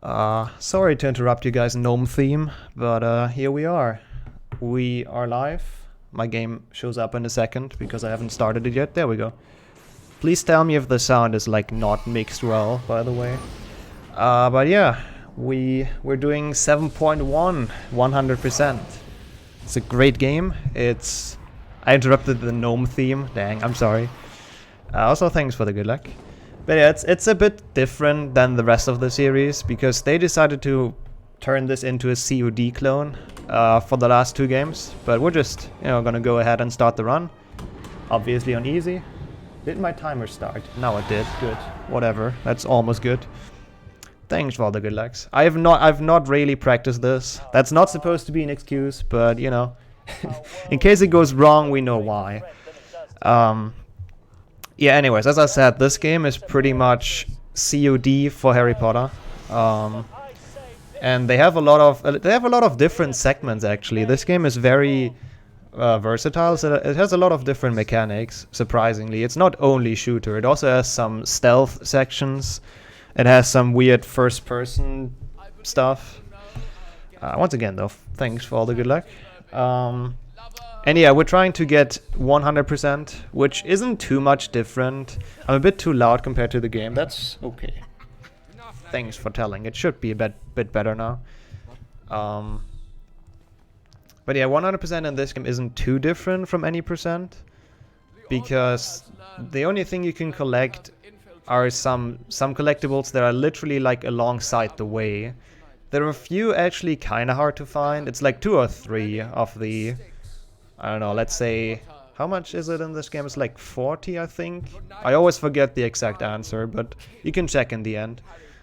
Sorry to interrupt you guys' gnome theme, but here we are. We are live. My game shows up in a second because I haven't started it yet. There we go. Please tell me if the sound is like not mixed well, by the way. But yeah, we're doing 7.1, 100%. It's a great game. I interrupted the gnome theme. Dang, I'm sorry. Also, thanks for the good luck. But yeah, it's a bit different than the rest of the series because they decided to turn this into a COD clone for the last two games. But we're just, gonna go ahead and start the run. Obviously on easy. Did my timer start? No, it did. Good. Whatever. That's almost good. Thanks for all the good lucks. I've not really practiced this. That's not supposed to be an excuse, but in case it goes wrong, we know why. Yeah, anyways, as I said, this game is pretty much COD for Harry Potter. And they have a lot of different segments actually. This game is very versatile, so it has a lot of different mechanics, surprisingly. It's not only shooter, it also has some stealth sections. It has some weird first-person stuff. Once again though, thanks for all the good luck. And yeah, we're trying to get 100%, which isn't too much different. I'm a bit too loud compared to the game. That's okay. Thanks for telling. It should be a bit better now. But yeah, 100% in this game isn't too different from any percent, because the only thing you can collect are some collectibles that are literally like alongside the way. There are a few actually kind of hard to find. It's like 2 or 3 of the, I don't know, let's say, how much is it in this game? It's like 40, I think. I always forget the exact answer, but you can check in the end.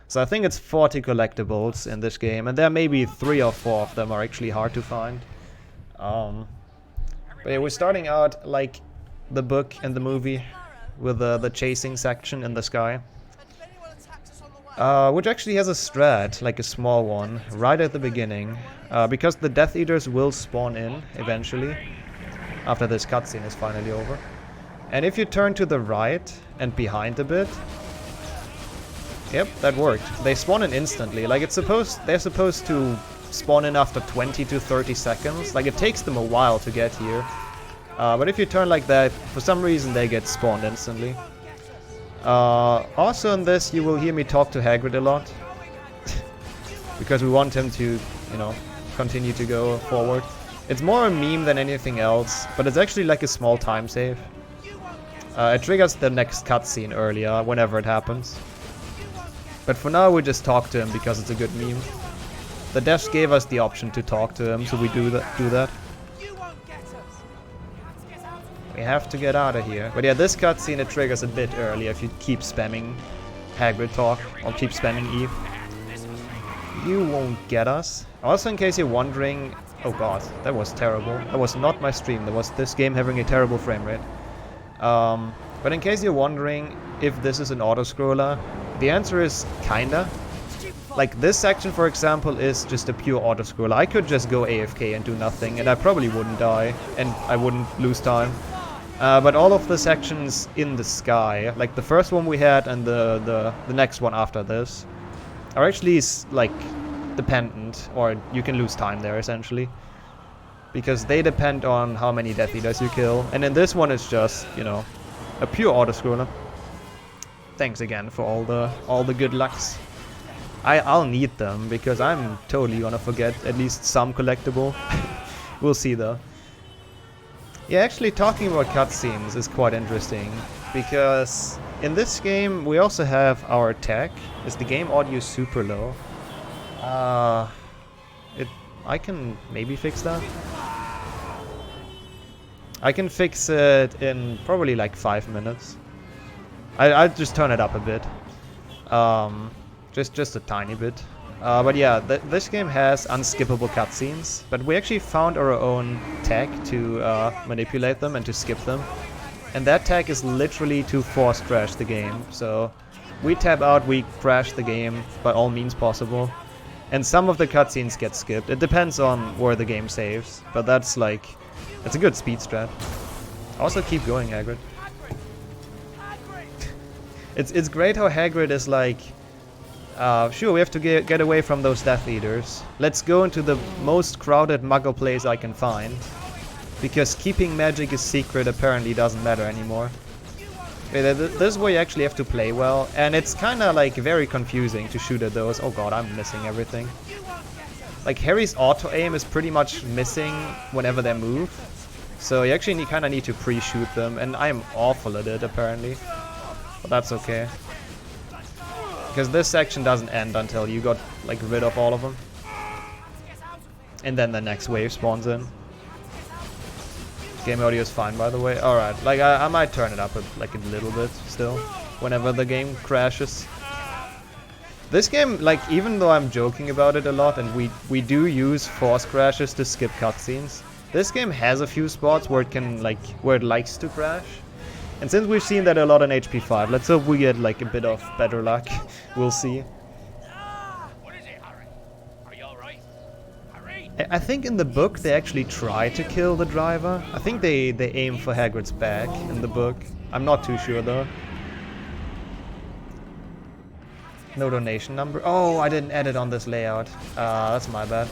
So I think it's 40 collectibles in this game, and there may be 3 or 4 of them are actually hard to find. But yeah, we're starting out like the book and the movie with the chasing section in the sky. Which actually has a strat, like a small one, right at the beginning. Because the Death Eaters will spawn in eventually, after this cutscene is finally over. And if you turn to the right and behind a bit... Yep, that worked. They spawn in instantly. Like they're supposed to spawn in after 20 to 30 seconds. Like it takes them a while to get here. But if you turn like that, for some reason they get spawned instantly. Also in this, you will hear me talk to Hagrid a lot. Because we want him to, continue to go forward. It's more a meme than anything else, but it's actually like a small time save. It triggers the next cutscene earlier, whenever it happens. But for now we just talk to him because it's a good meme. The devs gave us the option to talk to him, so we do that. We have to get out of here. But yeah, this cutscene it triggers a bit earlier if you keep spamming Hagrid talk or keep spamming Eve. You won't get us. Also, in case you're wondering, oh god, that was terrible. That was not my stream. That was this game having a terrible frame rate. But in case you're wondering if this is an auto-scroller, the answer is kinda. Like this section, for example, is just a pure auto-scroller. I could just go AFK and do nothing, and I probably wouldn't die, and I wouldn't lose time. But all of the sections in the sky, like the first one we had and the next one after this, are actually like dependent, or you can lose time there essentially, because they depend on how many Death Eaters you kill. And in this one, it's just a pure auto-scroller. Thanks again for all the good lucks. I'll need them because I'm totally gonna forget at least some collectible. We'll see though. Yeah, actually talking about cutscenes is quite interesting, because in this game we also have our tech. Is the game audio super low? I can maybe fix that. I can fix it in probably like 5 minutes. I'll just turn it up a bit. Just a tiny bit. But yeah, this game has unskippable cutscenes, but we actually found our own tech to manipulate them and to skip them. And that tech is literally to force crash the game. So we tap out, we crash the game by all means possible. And some of the cutscenes get skipped. It depends on where the game saves, but that's like, it's a good speed strat. Also keep going, Hagrid. It's great how Hagrid is like Sure, we have to get away from those Death Eaters. Let's go into the most crowded Muggle place I can find. Because keeping magic is secret apparently doesn't matter anymore. This is where you actually have to play well. And it's kinda like very confusing to shoot at those. Oh god, I'm missing everything. Like Harry's auto-aim is pretty much missing whenever they move. So you actually kinda need to pre-shoot them. And I am awful at it apparently. But that's okay. Because this section doesn't end until you got like rid of all of them. And then the next wave spawns in. Game audio is fine by the way. Alright, like I might turn it up like a little bit still. Whenever the game crashes. This game, like even though I'm joking about it a lot and we do use force crashes to skip cutscenes. This game has a few spots where it can where it likes to crash. And since we've seen that a lot in HP5, let's hope we get like a bit of better luck. We'll see. What is it, Harry? Are you alright? Harry? I think in the book they actually try to kill the driver. I think they aim for Hagrid's back in the book. I'm not too sure though. No donation number. Oh, I didn't edit on this layout. That's my bad.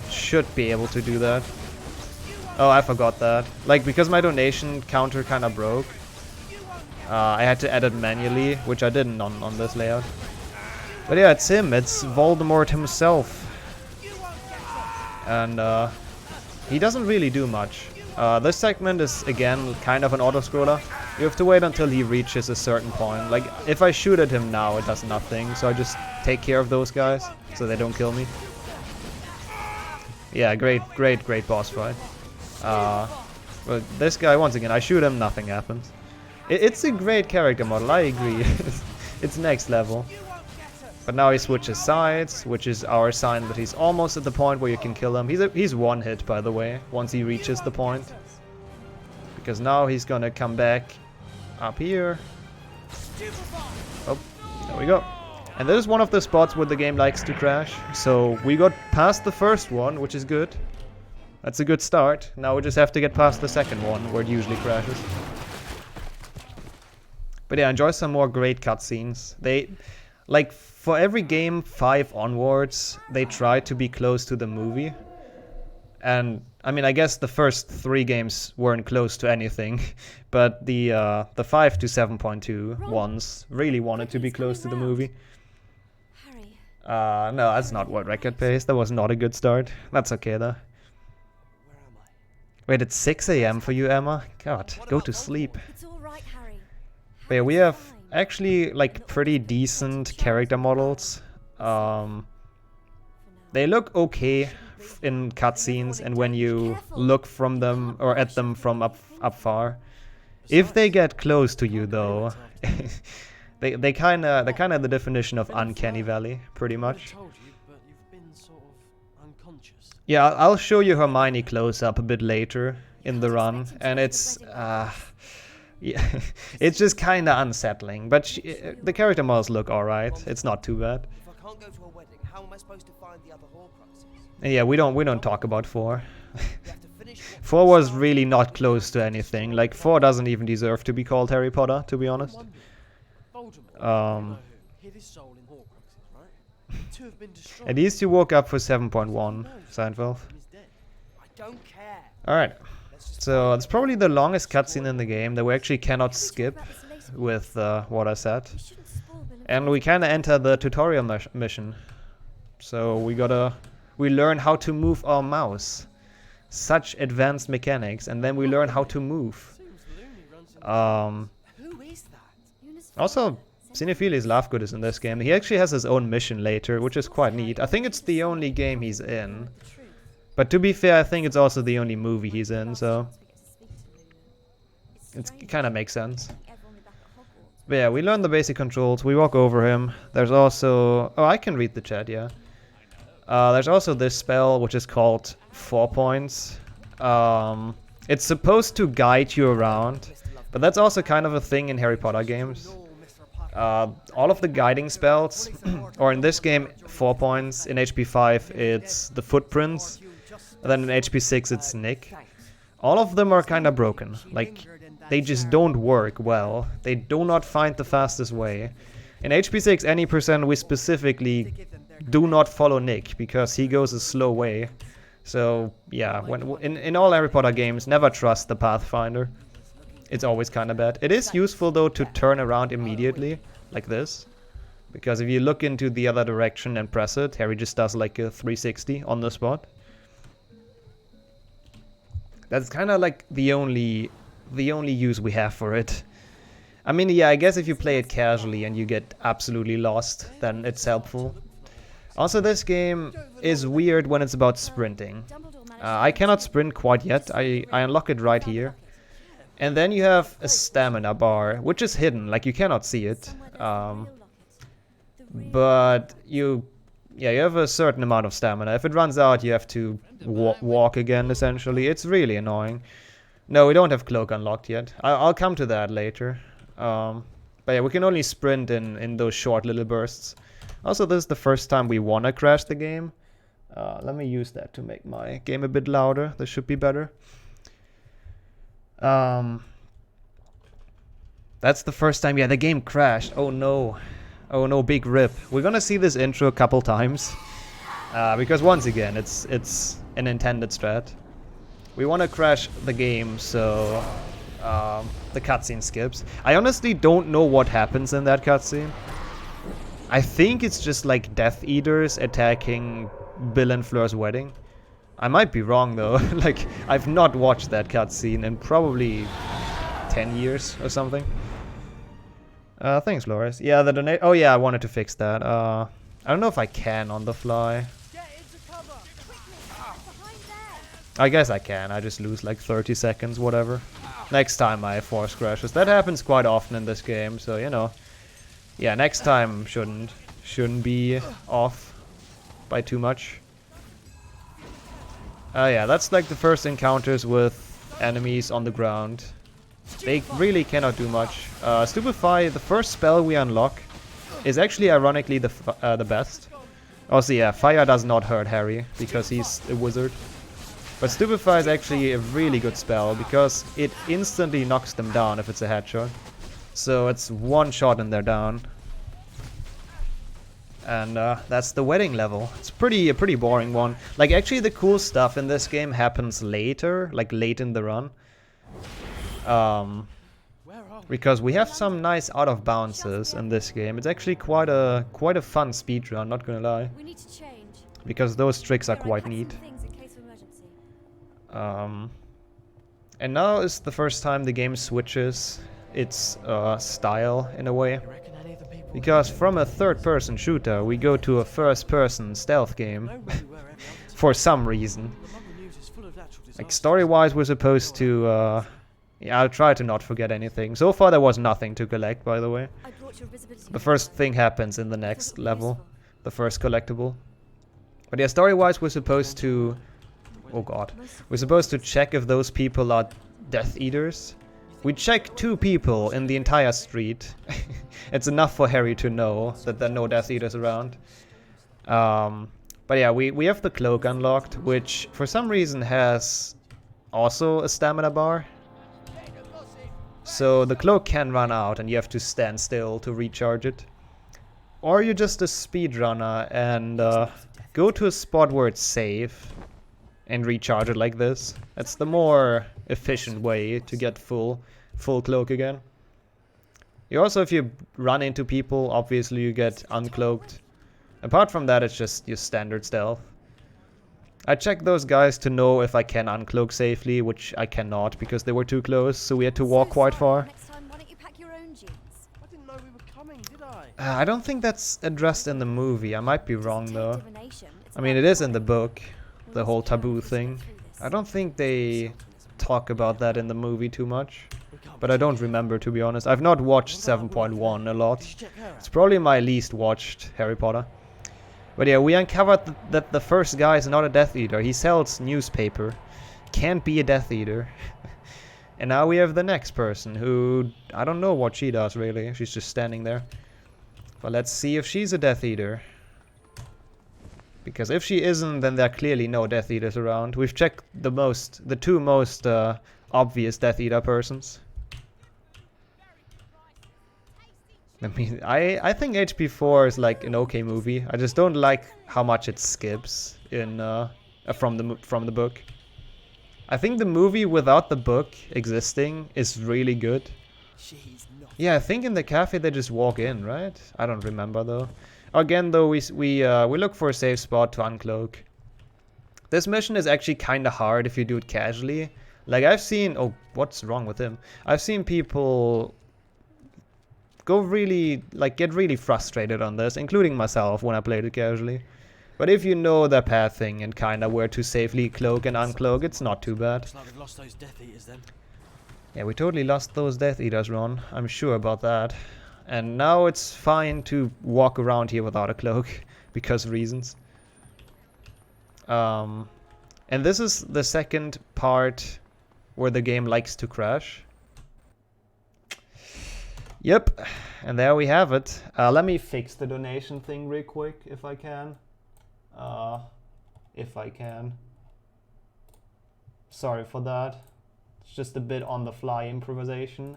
Should be able to do that. Oh, I forgot that. Like, because my donation counter kinda broke. I had to edit manually, which I didn't on this layout. But yeah, it's him. It's Voldemort himself. And he doesn't really do much. This segment is, again, kind of an auto-scroller. You have to wait until he reaches a certain point. Like, if I shoot at him now, it does nothing. So I just take care of those guys, so they don't kill me. Yeah, great boss fight. But this guy, once again, I shoot him, nothing happens. It's a great character model, I agree. It's next level. But now he switches sides, which is our sign that he's almost at the point where you can kill him. He's one hit, by the way, once he reaches the point. Because now he's gonna come back up here. Oh, there we go. And this is one of the spots where the game likes to crash. So we got past the first one, which is good. That's a good start. Now we just have to get past the second one, where it usually crashes. But yeah, enjoy some more great cutscenes. They, like, for every game 5 onwards, they try to be close to the movie. And, I mean, I guess the first 3 games weren't close to anything. But the 5 to 7.2 ones really wanted to be close to the movie. No, that's not what record pace. That was not a good start. That's okay, though. Wait, it's 6 AM for you, Emma? God, go to sleep. But yeah, we have actually, like, pretty decent character models. They look okay in cutscenes and when you look from them or at them from up far. If they get close to you, though, they're kinda the definition of uncanny valley, pretty much. Yeah, I'll show you Hermione close up a bit later in the run, and it's yeah, it's just kind of unsettling. But the character models look alright. It's not too bad. If I can't go to a wedding, how am I supposed to find the other Horcruxes? And yeah, we don't talk about 4. 4 was really not close to anything. Like 4 doesn't even deserve to be called Harry Potter, to be honest. At least you woke up for 7.1, Seinfeld. Alright, so it's probably the longest cutscene in the game that we actually cannot skip with what I said. And we kinda enter the tutorial mission. So we learn how to move our mouse. Such advanced mechanics, and then we learn how to move. Also, Cinephilius Lovegood is in this game. He actually has his own mission later, which is quite neat. I think it's the only game he's in. But to be fair, I think it's also the only movie he's in, so it kind of makes sense. But yeah, we learn the basic controls. We walk over him. There's also... Oh, I can read the chat, yeah. There's also this spell, which is called 4 Points. It's supposed to guide you around, but that's also kind of a thing in Harry Potter games. All of the guiding spells, or in this game, 4 Points. In HP5, it's the footprints. And then in HP6, it's Nick. All of them are kind of broken. Like, they just don't work well. They do not find the fastest way. In HP6 any percent we specifically do not follow Nick because he goes a slow way. So yeah, when in all Harry Potter games, never trust the Pathfinder. It's always kind of bad. It is useful though to turn around immediately, like this. Because if you look into the other direction and press it, Harry just does like a 360 on the spot. That's kind of like the only use we have for it. I mean, yeah, I guess if you play it casually and you get absolutely lost, then it's helpful. Also, this game is weird when it's about sprinting. I cannot sprint quite yet. I unlock it right here. And then you have a stamina bar, which is hidden, like you cannot see it. But you have a certain amount of stamina. If it runs out, you have to walk again, essentially. It's really annoying. No, we don't have Cloak unlocked yet. I'll come to that later. But yeah, we can only sprint in those short little bursts. Also, this is the first time we wanna crash the game. Let me use that to make my game a bit louder. This should be better. That's the first time, yeah, the game crashed. Oh no. Oh no, big rip. We're gonna see this intro a couple times. Because once again, it's an intended strat. We wanna crash the game, so the cutscene skips. I honestly don't know what happens in that cutscene. I think it's just like Death Eaters attacking Bill and Fleur's wedding. I might be wrong though. Like, I've not watched that cutscene in probably 10 years or something. Thanks, Loris. Yeah, the donate. Oh yeah, I wanted to fix that. I don't know if I can on the fly. I guess I can. I just lose like 30 seconds, whatever. Next time I force crashes. That happens quite often in this game, so you know. Yeah, next time shouldn't be off by too much. Yeah, that's like the first encounters with enemies on the ground. They really cannot do much. Stupefy, the first spell we unlock, is actually ironically the best. Also, yeah, fire does not hurt Harry because he's a wizard. But Stupefy is actually a really good spell because it instantly knocks them down if it's a headshot. So it's one shot and they're down. And that's the wedding level. It's a pretty boring one. Like, actually the cool stuff in this game happens later, like late in the run. Because we have some nice out of bounces in this game. It's actually quite a fun speedrun, not gonna lie. Because those tricks are quite neat. And now is the first time the game switches its style in a way. Because from a third-person shooter, we go to a first-person stealth game. For some reason. Like, story-wise, we're supposed to... yeah, I'll try to not forget anything. So far, there was nothing to collect, by the way. The first thing happens in the next level. The first collectible. But yeah, story-wise, we're supposed to... Oh god. We're supposed to check if those people are Death Eaters. We check 2 people in the entire street. It's enough for Harry to know that there are no Death Eaters around. But yeah, we have the cloak unlocked, which for some reason has also a stamina bar. So the cloak can run out and you have to stand still to recharge it. Or you're just a speedrunner and go to a spot where it's safe and recharge it like this. That's the more efficient way to get full cloak again. You also, if you run into people, obviously you get uncloaked. Apart from that, it's just your standard stealth. I checked those guys to know if I can uncloak safely, which I cannot because they were too close, so we had to walk quite far. I don't think that's addressed in the movie. I might be wrong though. I mean, it is in the book, the whole taboo thing. I don't think they talk about that in the movie too much. But I don't remember, to be honest. I've not watched 7.1 a lot. It's probably my least watched Harry Potter. But yeah, we uncovered that the first guy is not a Death Eater. He sells newspaper. Can't be a Death Eater. And now we have the next person who... I don't know what she does, really. She's just standing there. But let's see if she's a Death Eater. Because if she isn't, then there are clearly no Death Eaters around. We've checked the 2 most obvious Death Eater persons. I mean, I think HP4 is like an okay movie. I just don't like how much it skips in from the book. I think the movie without the book existing is really good. She's not. Yeah, I think in the cafe they just walk in, right? I don't remember though. Again, though, we look for a safe spot to uncloak. This mission is actually kind of hard if you do it casually. Like I've seen, oh, what's wrong with him? I've seen people go really, like, get really frustrated on this, including myself when I played it casually. But if you know the pathing and kind of where to safely cloak and uncloak, it's not too bad. Looks like we've lost those Death Eaters then. Yeah, we totally lost those Death Eaters, Ron. I'm sure about that. And now it's fine to walk around here without a cloak, because of reasons. And this is the second part where the game likes to crash. Yep, and there we have it. Let me fix the donation thing real quick, if I can. Sorry for that. It's just a bit on the fly improvisation.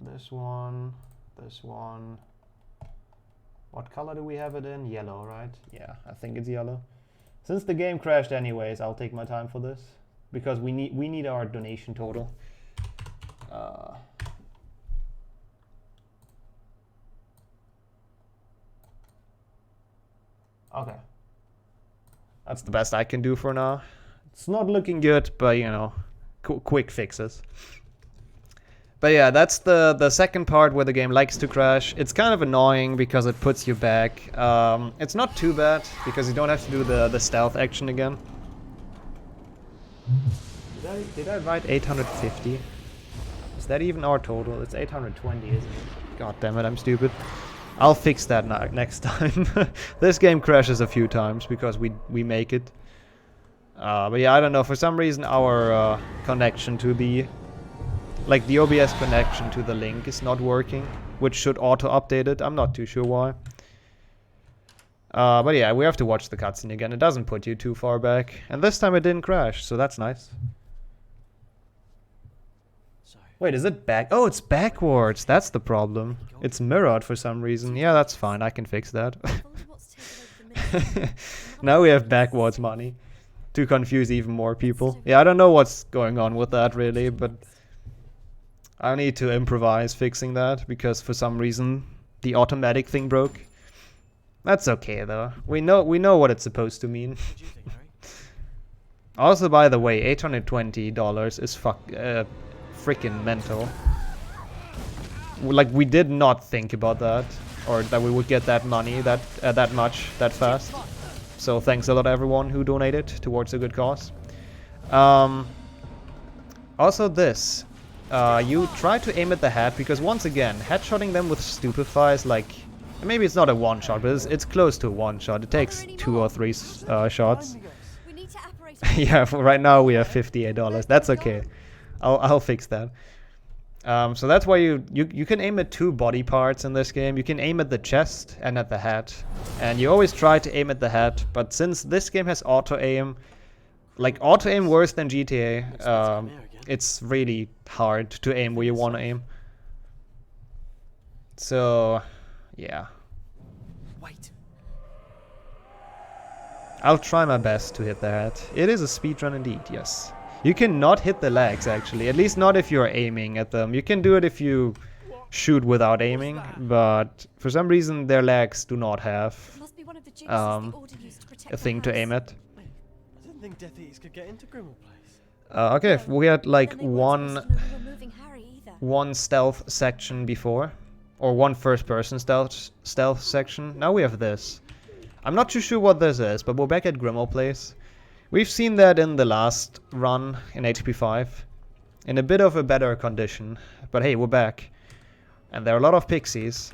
This one. What color do we have it in? Yellow, right? Yeah, I think it's yellow. Since the game crashed anyways, I'll take my time for this. Because we need our donation total. Okay. That's the best I can do for now. It's not looking good, but you know, quick fixes. But yeah, that's the second part where the game likes to crash. It's kind of annoying because it puts you back. It's not too bad because you don't have to do the stealth action again. Did I write 850? Is that even our total? It's 820, isn't it? God damn it, I'm stupid. I'll fix that next time. This game crashes a few times because we make it. But yeah, I don't know. For some reason, our connection to the OBS connection to the link is not working, which should auto-update it. I'm not too sure why. But yeah, we have to watch the cutscene again. It doesn't put you too far back. And this time it didn't crash, so that's nice. Wait, is it back? Oh, it's backwards. That's the problem. It's mirrored for some reason. Yeah, that's fine. I can fix that. Now we have backwards money to confuse even more people. Yeah, I don't know what's going on with that really, but I need to improvise fixing that because for some reason the automatic thing broke. That's okay though. We know what it's supposed to mean. What do you think, Harry? Also, by the way, $820 is freaking mental. Like, we did not think about that, or that we would get that money that much that fast. So thanks a lot everyone who donated towards a good cause. Also this, you try to aim at the head because once again, headshotting them with stupefy is like, maybe it's not a one shot, but it's close to a one shot. It takes 2 or 3 shots. Yeah, for right now we have $58. That's okay. I'll fix that. So that's why you can aim at 2 body parts in this game. You can aim at the chest and at the head. And you always try to aim at the head, but since this game has auto-aim, like auto-aim worse than GTA, it's really hard to aim where you want to aim. So, yeah. Wait. I'll try my best to hit the head. It is a speedrun indeed, yes. You cannot hit the legs, actually. At least not if you're aiming at them. You can do it if you shoot without aiming, but for some reason their legs do not have a thing to aim at. I didn't think Death Eaters could get into Grimmauld Place. Okay, we had like one stealth section before, or one first-person stealth section. Now we have this. I'm not too sure what this is, but we're back at Grimmauld Place. We've seen that in the last run in HP5, in a bit of a better condition, but hey, we're back. And there are a lot of pixies.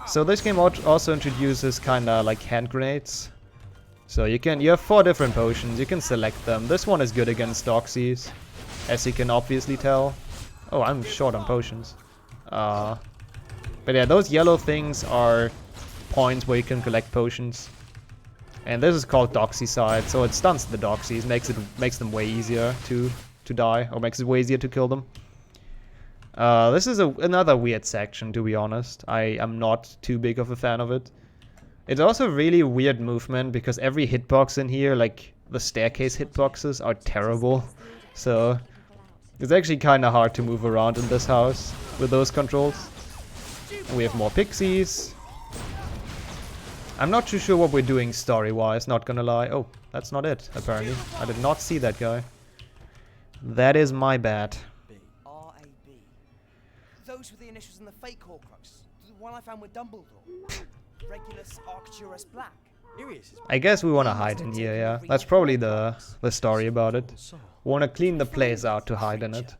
So this game also introduces kinda like hand grenades. So you have 4 different potions, you can select them. This one is good against doxies, as you can obviously tell. Oh, I'm short on potions. But yeah, those yellow things are points where you can collect potions. And this is called Doxy Side, so it stuns the Doxies, makes them way easier to to die, or makes it way easier to kill them. This is another weird section, to be honest. I am not too big of a fan of it. It's also really weird movement, because every hitbox in here, like the staircase hitboxes, are terrible. So it's actually kind of hard to move around in this house with those controls. And we have more pixies. I'm not too sure what we're doing story-wise, not gonna lie. Oh, that's not it, apparently. I did not see that guy. That is my bad. R-A-B. Those were the initials in the fake Horcrux. The one I found with Dumbledore. Regulus Arcturus Black. I guess we want to hide in here, yeah. That's probably the story about it. Want to clean the place out to hide in it.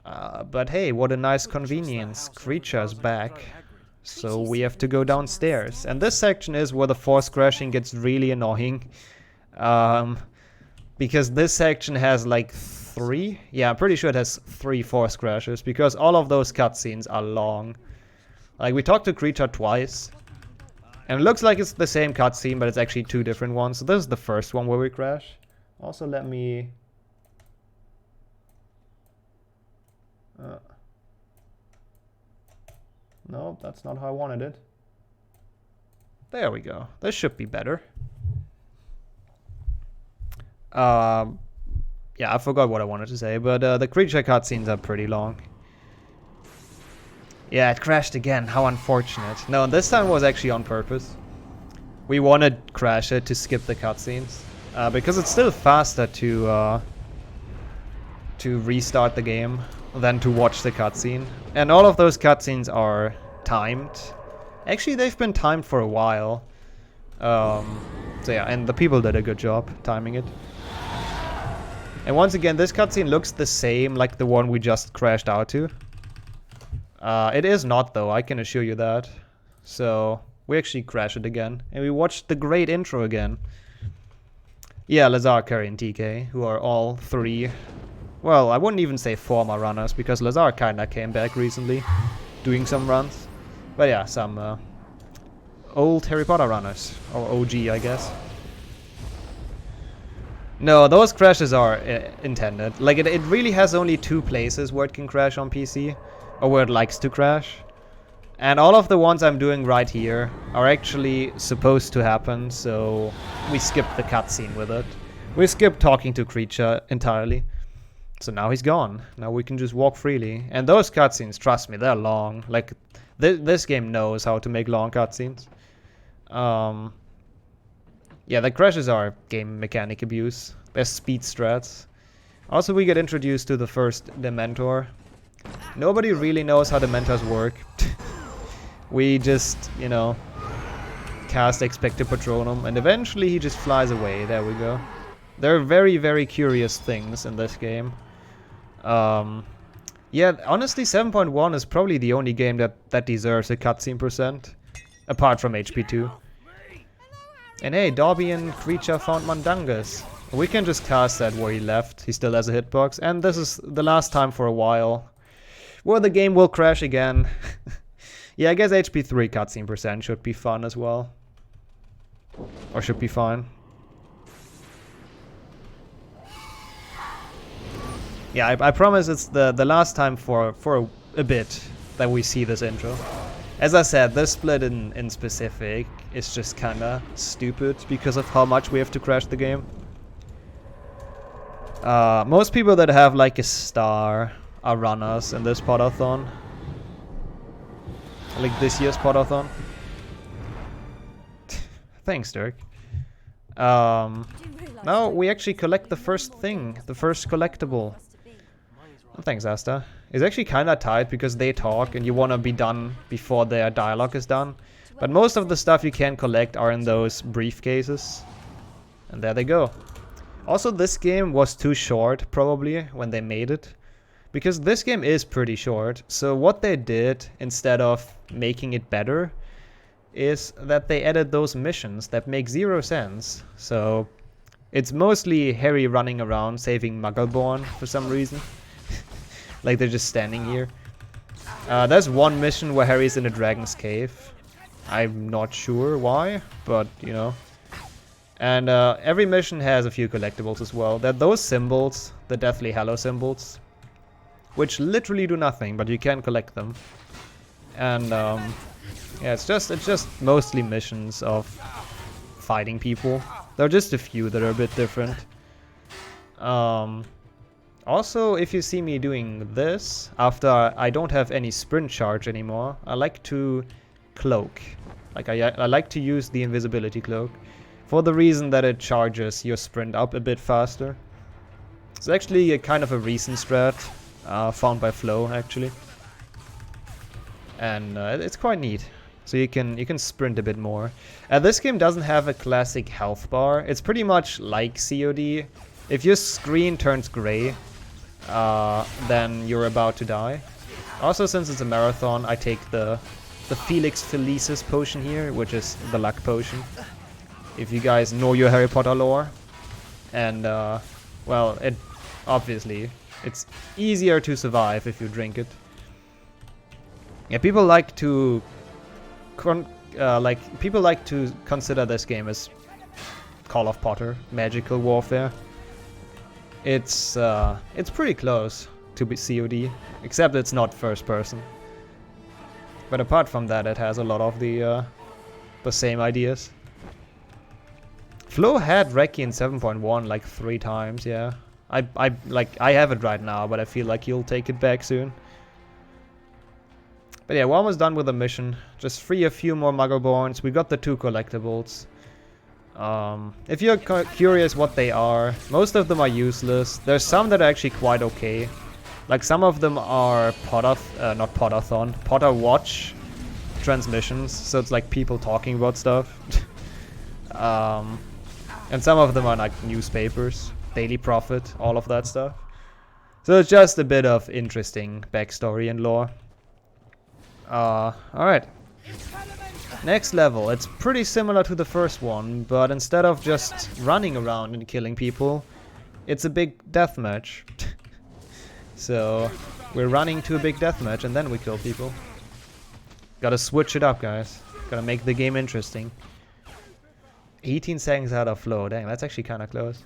But hey, what a nice convenience. Creature's back. So we have to go downstairs. And this section is where the force crashing gets really annoying. Because this section has like 3? Yeah, I'm pretty sure it has 3 force crashes. Because all of those cutscenes are long. Like, we talked to Creature twice. And it looks like it's the same cutscene, but it's actually 2 different ones. So this is the first one where we crash. Also, let me... no, that's not how I wanted it. There we go. This should be better. Yeah, I forgot what I wanted to say, but the creature cutscenes are pretty long. Yeah, it crashed again. How unfortunate. No, this time was actually on purpose. We wanted to crash it to skip the cutscenes. Because it's still faster to restart the game than to watch the cutscene. And all of those cutscenes are timed. Actually, they've been timed for a while. So yeah, and the people did a good job timing it. And once again, this cutscene looks the same like the one we just crashed out to. It is not, though, I can assure you that. So we actually crash it again. And we watched the great intro again. Yeah, Lazar, Curry, and TK, who are all 3... well, I wouldn't even say former runners, because Lazar kinda came back recently, doing some runs. But yeah, some old Harry Potter runners, or OG, I guess. No, those crashes are intended. Like, it really has only 2 places where it can crash on PC, or where it likes to crash. And all of the ones I'm doing right here are actually supposed to happen, so we skipped the cutscene with it. We skipped talking to Creature entirely. So now he's gone. Now we can just walk freely. And those cutscenes, trust me, they're long. Like, this game knows how to make long cutscenes. Yeah, the crashes are game mechanic abuse. They're speed strats. Also, we get introduced to the first Dementor. Nobody really knows how Dementors work. We just, you know, cast Expecto Patronum, and eventually he just flies away. There we go. There are very, very curious things in this game. Yeah, honestly, 7.1 is probably the only game that deserves a cutscene %, apart from HP2. And hey, Dobby and Creature found Mandungus. We can just cast that where he left. He still has a hitbox, and this is the last time for a while where the game will crash again. Yeah, I guess HP3 cutscene % should be fun as well. Or should be fine. Yeah, I promise it's the last time for a bit that we see this intro. As I said, this split in specific is just kinda stupid because of how much we have to crash the game. Most people that have like a star are runners in this Potterthon. Like this year's Potterthon. Thanks, Dirk. Now we actually collect the first thing, the first collectible. Oh, thanks, Asta. It's actually kinda tight because they talk and you wanna be done before their dialogue is done. But most of the stuff you can collect are in those briefcases. And there they go. Also, this game was too short, probably, when they made it. Because this game is pretty short. So what they did, instead of making it better, is that they added those missions that make 0 sense. So it's mostly Harry running around saving Muggleborn for some reason. Like they're just standing here. There's one mission where Harry's in a dragon's cave. I'm not sure why, but you know. And every mission has a few collectibles as well. They're those symbols the deathly hello symbols, which literally do nothing, but you can collect them. And yeah, it's just mostly missions of fighting people. There are just a few that are a bit different. Also, if you see me doing this, after I don't have any sprint charge anymore, I like to cloak. Like I like to use the invisibility cloak for the reason that it charges your sprint up a bit faster. It's actually a kind of a recent strat found by Flo actually, and it's quite neat. So you can sprint a bit more. This game doesn't have a classic health bar. It's pretty much like COD. If your screen turns gray, then you're about to die. Also, since it's a marathon, I take the Felix Felicis potion here, which is the luck potion. If you guys know your Harry Potter lore. And, well, obviously, it's easier to survive if you drink it. Yeah, people like to consider this game as Call of Potter, magical warfare. It's pretty close to be COD, except it's not first person. But apart from that, it has a lot of the same ideas. Flo had Reki in 7.1 like 3 times, yeah. I have it right now, but I feel like you'll take it back soon. But yeah, we're almost done with the mission. Just free a few more Muggleborns. We got the 2 collectibles. If you're curious what they are, most of them are useless. There's some that are actually quite okay. Like some of them are not Potterthon, Potter Watch transmissions. So it's like people talking about stuff. And some of them are like newspapers, Daily Prophet, all of that stuff. So it's just a bit of interesting backstory and lore. Alright. Next level. It's pretty similar to the first one, but instead of just running around and killing people, it's a big deathmatch. So, we're running to a big deathmatch and then we kill people. Gotta switch it up, guys. Gotta make the game interesting. 18 seconds out of Flo. Dang, that's actually kinda close.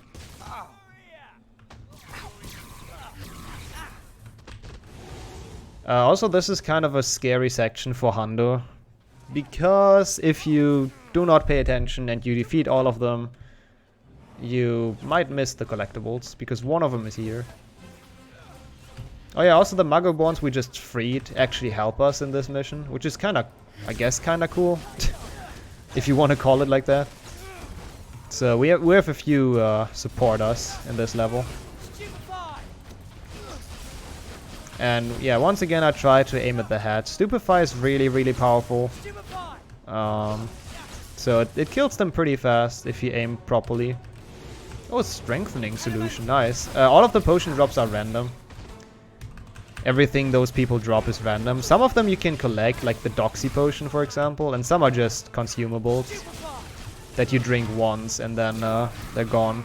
Also, this is kind of a scary section for Hundo, because if you do not pay attention and you defeat all of them, you might miss the collectibles, because one of them is here. Oh yeah, also the Muggleborns we just freed actually help us in this mission, which is kinda, I guess, kinda cool, if you want to call it like that. So we have a few support us in this level. And yeah, once again I try to aim at the head. Stupefy is really, really powerful. So it kills them pretty fast if you aim properly. Oh, strengthening solution, nice. All of the potion drops are random. Everything those people drop is random. Some of them you can collect, like the Doxy potion for example, and some are just consumables that you drink once and then they're gone.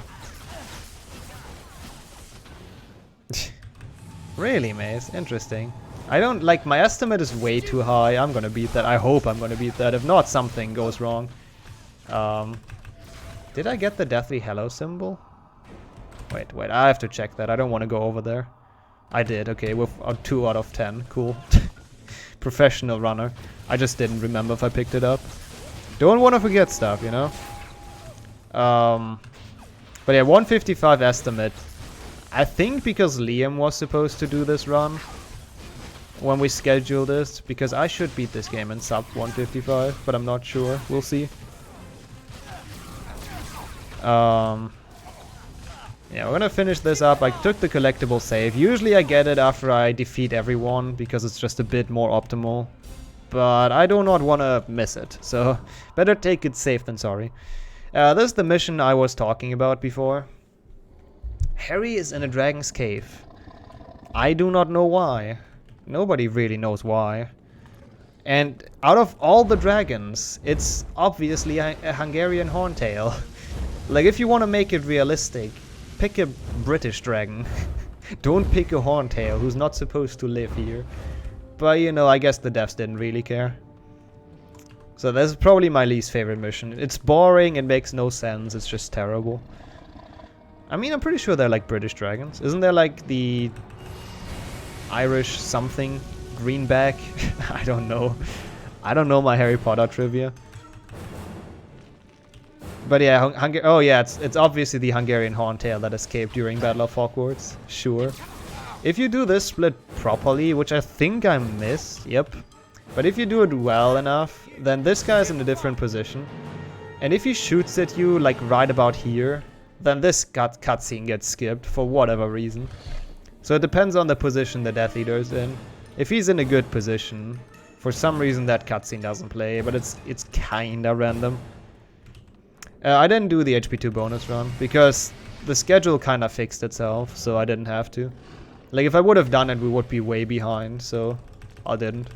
Really, Maze? Interesting. I don't like, my estimate is way too high. I'm gonna beat that. I hope I'm gonna beat that. If not, something goes wrong. Did I get the Deathly Hello symbol? Wait, I have to check that. I don't want to go over there. I did, okay, with 2 out of 10. Cool. Professional runner. I just didn't remember if I picked it up. Don't want to forget stuff, you know? But yeah, 155 estimate. I think because Liam was supposed to do this run when we scheduled it, because I should beat this game in sub 155, but I'm not sure. We'll see. Yeah, we're gonna finish this up. I took the collectible save. Usually I get it after I defeat everyone, because it's just a bit more optimal. But I do not want to miss it, so better take it safe than sorry. This is the mission I was talking about before. Harry is in a dragon's cave. I do not know why. Nobody really knows why. And out of all the dragons, it's obviously a Hungarian horntail. Like, if you want to make it realistic, pick a British dragon. Don't pick a horntail who's not supposed to live here. But, you know, I guess the devs didn't really care. So this is probably my least favorite mission. It's boring, it makes no sense, it's just terrible. I mean, I'm pretty sure they're like British dragons. Isn't there like the Irish something? Greenback? I don't know. I don't know my Harry Potter trivia. But yeah, oh yeah, it's obviously the Hungarian Horntail that escaped during Battle of Hogwarts. Sure. If you do this split properly, which I think I missed, yep. But if you do it well enough, then this guy's in a different position. And if he shoots at you, like right about here, then this cutscene gets skipped for whatever reason. So it depends on the position the Death Eater's in. If he's in a good position, for some reason that cutscene doesn't play, but it's kinda random. I didn't do the HP2 bonus run, because the schedule kinda fixed itself, so I didn't have to. Like, if I would have done it, we would be way behind, so I didn't.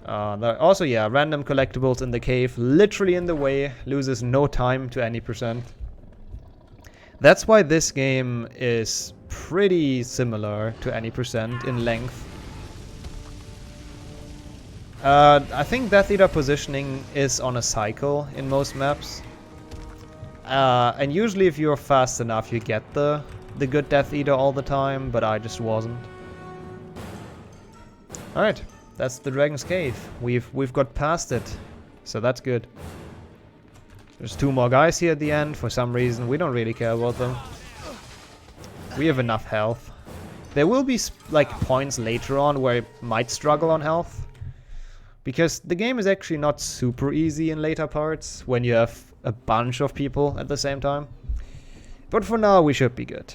Also, yeah, random collectibles in the cave, literally in the way, loses no time to any percent. That's why this game is pretty similar to any percent in length. I think Death Eater positioning is on a cycle in most maps. And usually if you're fast enough, you get the good Death Eater all the time, but I just wasn't. Alright, that's the Dragon's Cave. We've got past it, so that's good. There's 2 more guys here at the end. For some reason, we don't really care about them. We have enough health. There will be like points later on where I might struggle on health, because the game is actually not super easy in later parts when you have a bunch of people at the same time. But for now, we should be good.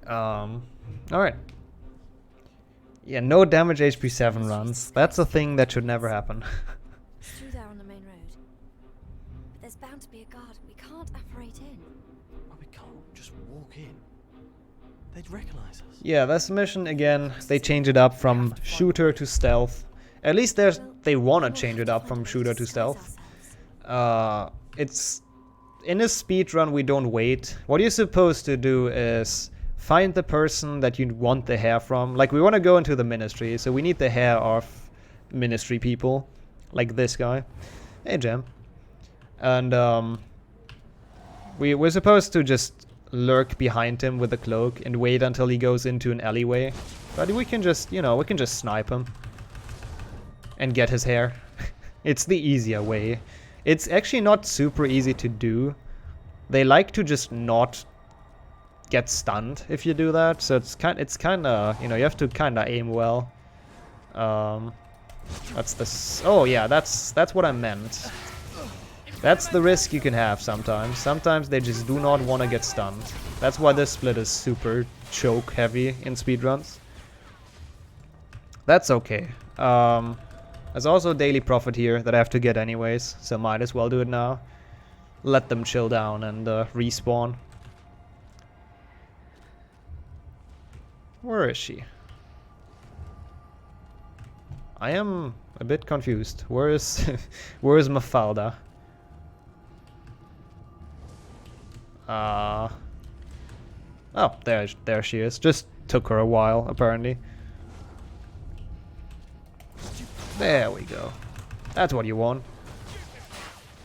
Alright. Yeah, no damage HP7 runs. That's a thing that should never happen. It's through there on the main road. But there's bound to be a guard. We can't apparate in. Well, we can't just walk in. They'd recognize us. Yeah, this mission, again, they change it up from shooter to stealth. At least they want to change it up from shooter to stealth. It's... In a speedrun, we don't wait. What you're supposed to do is find the person that you want the hair from. Like, we want to go into the ministry, so we need the hair of ministry people. Like this guy. Hey, Jam. And, we're supposed to just lurk behind him with a cloak and wait until he goes into an alleyway. But we can just, you know, we can just snipe him. And get his hair. It's the easier way. It's actually not super easy to do. They like to just not get stunned if you do that. So it's kind of, you know, you have to kind of aim well. That's the... Oh yeah, that's what I meant. That's the risk you can have sometimes. Sometimes they just do not want to get stunned. That's why this split is super choke heavy in speedruns. That's okay. There's also daily profit here that I have to get anyways, so might as well do it now. Let them chill down and respawn. Where is she? I am a bit confused. Where is where is Mafalda? Oh, there she is. Just took her a while, apparently. There we go. That's what you want.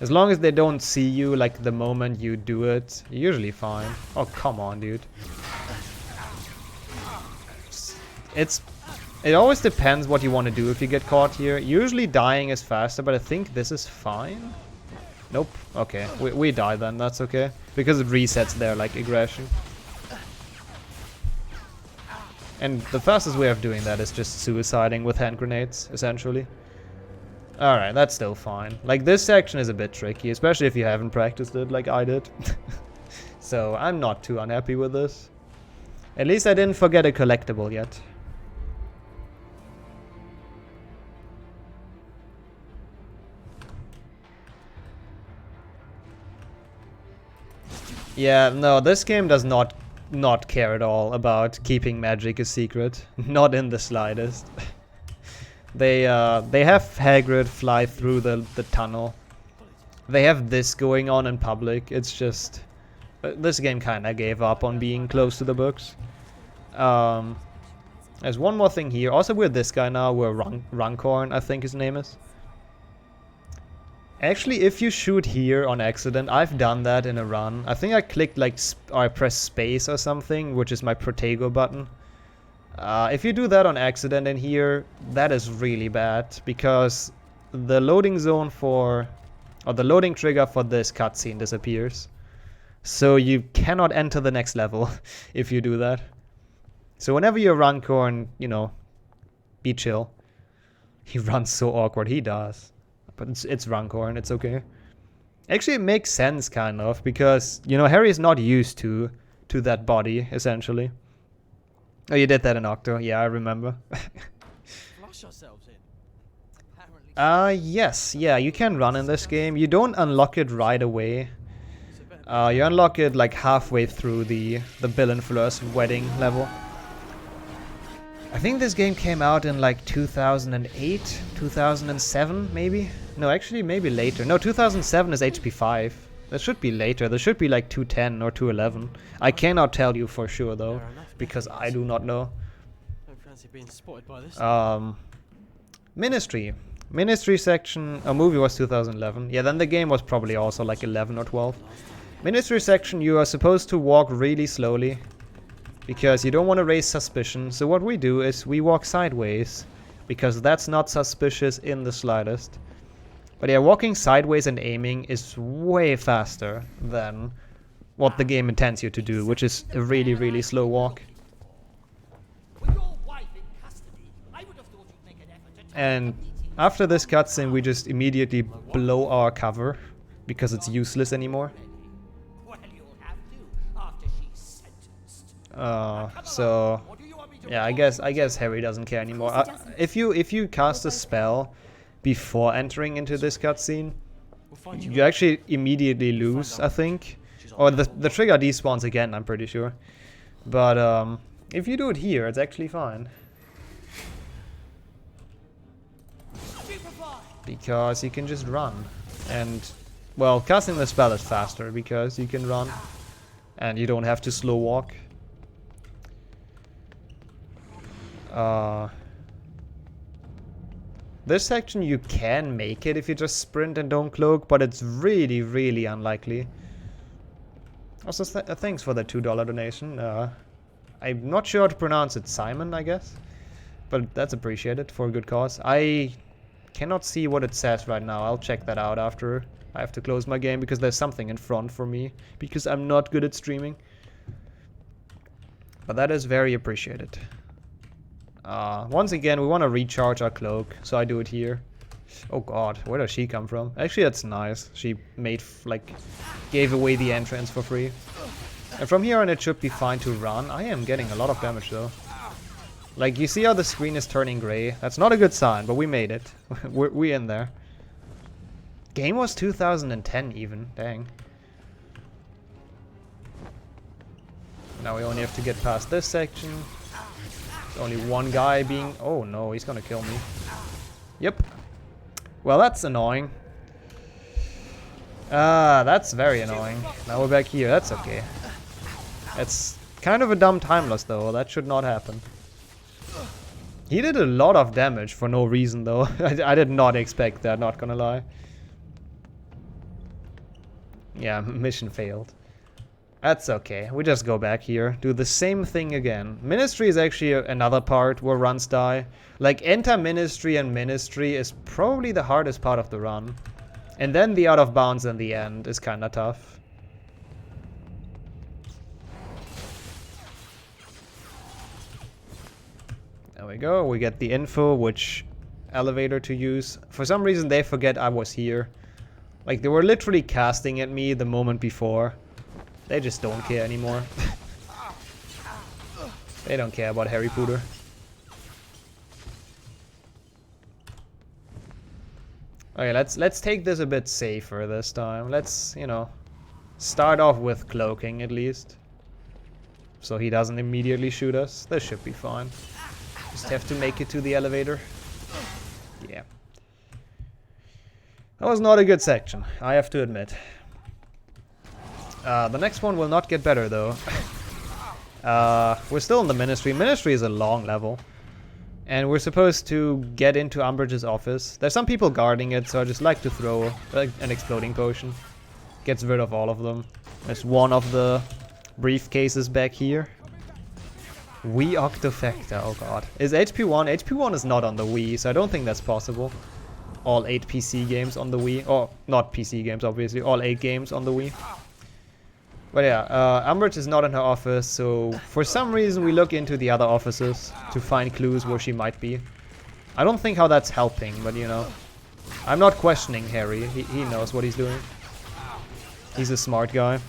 As long as they don't see you like the moment you do it, you're usually fine. Oh, come on, dude. It always depends what you want to do if you get caught here. Usually dying is faster, but I think this is fine. Nope. Okay, we die then, that's okay. Because it resets their, like, aggression. And the fastest way of doing that is just suiciding with hand grenades, essentially. Alright, that's still fine. Like, this section is a bit tricky, especially if you haven't practiced it like I did. So, I'm not too unhappy with this. At least I didn't forget a collectible yet. Yeah, no, this game does not care at all about keeping magic a secret. Not in the slightest. They have Hagrid fly through the tunnel. They have this going on in public. It's just... this game kinda gave up on being close to the books. There's one more thing here. Also, we're this guy now. We're Runcorn, I think his name is. Actually, if you shoot here on accident, I've done that in a run. I think I clicked like, or I pressed space or something, which is my Protego button. If you do that on accident in here, that is really bad, because the loading zone for, or the loading trigger for this cutscene disappears. So you cannot enter the next level if you do that. So whenever you run Corn, you know, be chill. He runs so awkward, he does. But it's Runcorn, it's okay. Actually, it makes sense, kind of, because, you know, Harry is not used to that body, essentially. Oh, you did that in Octo. Yeah, I remember. Flush ourselves in. Yes. Yeah, you can run in this game. You don't unlock it right away. You unlock it, like, halfway through the Bill and Fleur's wedding level. I think this game came out in, like, 2008, 2007, maybe? No, actually, maybe later. No, 2007 is HP5. That should be later. There should be, like, 210 or 211. I cannot tell you for sure, though, because I do not know. Don't fancy being spotted by this. Ministry. Ministry section. A movie was 2011. Yeah, then the game was probably also, like, 11 or 12. Ministry section, you are supposed to walk really slowly, because you don't want to raise suspicion. So what we do is we walk sideways, because that's not suspicious in the slightest. But yeah, walking sideways and aiming is way faster than what the game intends you to do, which is a really, really slow walk. And after this cutscene, we just immediately blow our cover, because it's useless anymore. So yeah, I guess Harry doesn't care anymore. If you cast a spell before entering into this cutscene, you actually immediately lose, I think. Or the trigger despawns again, I'm pretty sure. But if you do it here, it's actually fine. Because you can just run. And, well, casting the spell is faster because you can run. And you don't have to slow walk. This section you can make it if you just sprint and don't cloak, but it's really, really unlikely. Also, thanks for the $2 donation. I'm not sure how to pronounce it. Simon, I guess? But that's appreciated for a good cause. I cannot see what it says right now. I'll check that out after I have to close my game, because there's something in front for me, because I'm not good at streaming. But that is very appreciated. Once again, we want to recharge our cloak, so I do it here. Oh god, where does she come from? Actually, that's nice. She made, like, gave away the entrance for free. And from here on, it should be fine to run. I am getting a lot of damage, though. Like, you see how the screen is turning gray? That's not a good sign, but we made it. We're in there. Game was 2010 even, dang. Now we only have to get past this section. Only one guy being... Oh no, he's gonna kill me. Yep. Well, that's annoying. That's very annoying. Now we're back here. That's okay. It's kind of a dumb time loss, though. That should not happen. He did a lot of damage for no reason, though. I did not expect that, not gonna lie. Yeah, mission failed. That's okay. We just go back here. Do the same thing again. Ministry is actually another part where runs die. Like, enter Ministry and Ministry is probably the hardest part of the run. And then the out of bounds in the end is kinda tough. There we go. We get the info, which elevator to use. For some reason, they forget I was here. Like, they were literally casting at me the moment before. They just don't care anymore. They don't care about Harry Potter. Okay, let's take this a bit safer this time. Let's, you know, start off with cloaking at least. So he doesn't immediately shoot us. This should be fine. Just have to make it to the elevator. Yeah. That was not a good section, I have to admit. The next one will not get better, though. We're still in the Ministry. Ministry is a long level. And we're supposed to get into Umbridge's office. There's some people guarding it, so I just like to throw an exploding potion. Gets rid of all of them. There's one of the briefcases back here. Wii Octofecta, oh god. Is HP1? HP1 is not on the Wii, so I don't think that's possible. All 8 PC games on the Wii. Or, not PC games, obviously. All 8 games on the Wii. But yeah, Umbridge is not in her office, so for some reason we look into the other offices to find clues where she might be. I don't think how that's helping, but you know. I'm not questioning Harry, he knows what he's doing. He's a smart guy.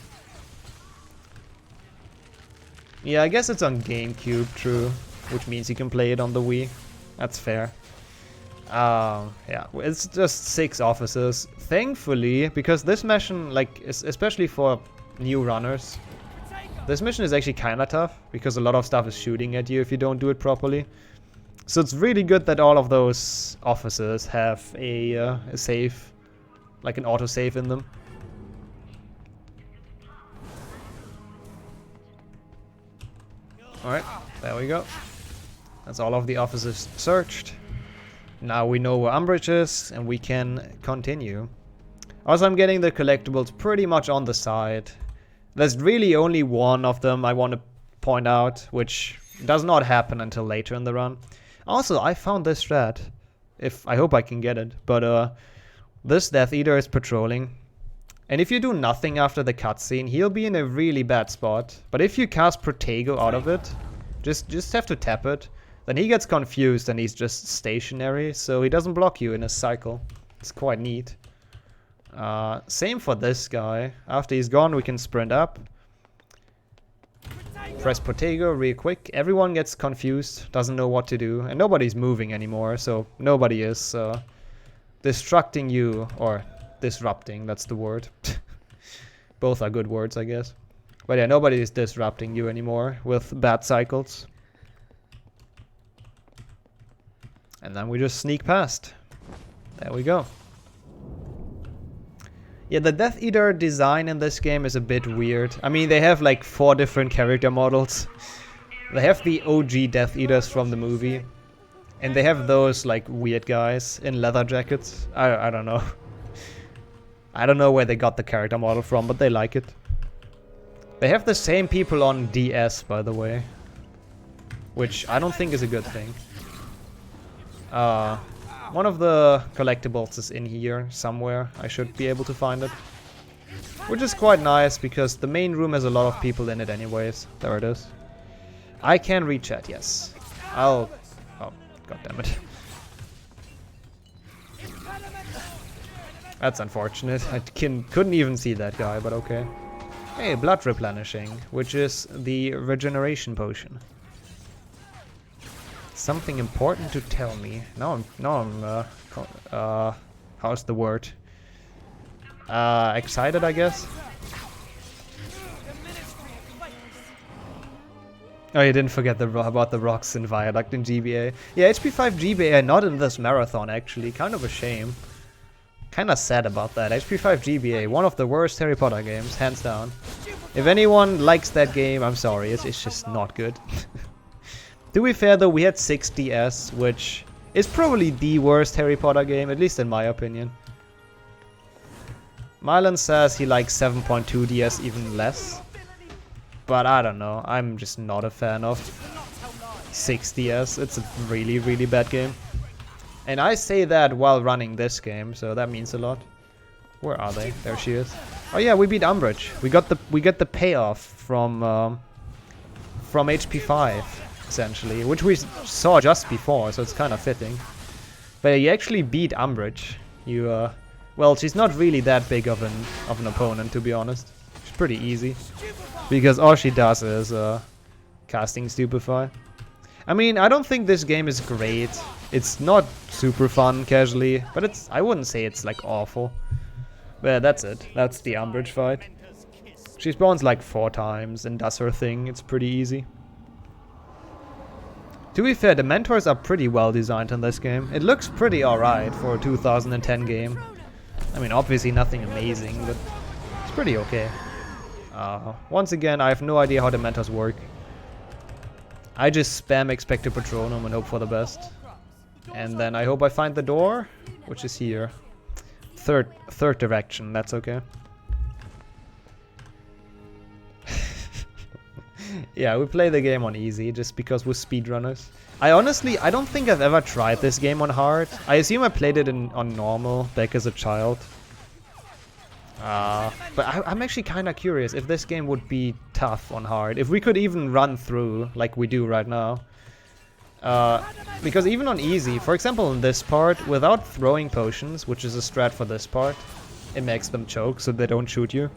Yeah, I guess it's on GameCube, true. Which means you can play it on the Wii. That's fair. Yeah, it's just 6 offices. Thankfully, because this mission, like, especially for new runners, this mission is actually kinda tough, because a lot of stuff is shooting at you if you don't do it properly. So it's really good that all of those offices have a save, like an autosave in them. Alright, there we go. That's all of the offices searched. Now we know where Umbridge is, and we can continue. Also, I'm getting the collectibles pretty much on the side. There's really only one of them I want to point out, which does not happen until later in the run. Also, I found this strat. I hope I can get it. But this Death Eater is patrolling. And if you do nothing after the cutscene, he'll be in a really bad spot. But if you cast Protego out of it, just have to tap it, then he gets confused and he's just stationary, so he doesn't block you in a cycle. It's quite neat. Same for this guy. After he's gone, we can sprint up. Press Protego real quick. Everyone gets confused, doesn't know what to do, and nobody's moving anymore, so nobody is destructing you, or disrupting, that's the word. Both are good words, I guess. But yeah, nobody is disrupting you anymore with bad cycles. And then we just sneak past. There we go. Yeah, the Death Eater design in this game is a bit weird. I mean, they have like 4 different character models. They have the OG Death Eaters from the movie. And they have those like weird guys in leather jackets. I don't know. I don't know where they got the character model from, but they like it. They have the same people on DS, by the way. Which I don't think is a good thing. One of the collectibles is in here somewhere. I should be able to find it. Which is quite nice, because the main room has a lot of people in it anyways. There it is. I can reach it, yes. Oh, god damn it. That's unfortunate. I couldn't even see that guy, but okay. Hey, blood replenishing, which is the regeneration potion. Something important to tell me. Now I'm how's the word? Excited, I guess. Oh, you didn't forget about the rocks in Viaduct in GBA. Yeah, HP5 GBA not in this marathon, actually. Kind of a shame. Kinda sad about that. HP5 GBA, one of the worst Harry Potter games, hands down. If anyone likes that game, I'm sorry, it's just not good. To be fair though, we had 6DS, which is probably the worst Harry Potter game, at least in my opinion. Mylan says he likes 7.2 DS even less. But I don't know, I'm just not a fan of 6DS. It's a really, really bad game. And I say that while running this game, so that means a lot. Where are they? There she is. Oh yeah, we beat Umbridge. We got the payoff from HP5, essentially, which we saw just before, so it's kind of fitting. But you actually beat Umbridge. Well, she's not really that big of an opponent, to be honest. She's pretty easy, because all she does is casting Stupefy. I mean, I don't think this game is great. It's not super fun casually, but I wouldn't say it's like awful. But yeah, that's it. That's the Umbridge fight. She spawns like 4 times and does her thing. It's pretty easy. To be fair, the mentors are pretty well designed in this game. It looks pretty alright for a 2010 game. I mean, obviously nothing amazing, but it's pretty okay. Once again, I have no idea how the mentors work. I just spam Expecto Patronum and hope for the best. And then I hope I find the door, which is here. Third direction, that's okay. Yeah, we play the game on easy just because we're speedrunners. I don't think I've ever tried this game on hard. I assume I played it on normal back as a child. But I'm actually kind of curious if this game would be tough on hard. If we could even run through like we do right now. Because even on easy, for example in this part, without throwing potions, which is a strat for this part, it makes them choke so they don't shoot you.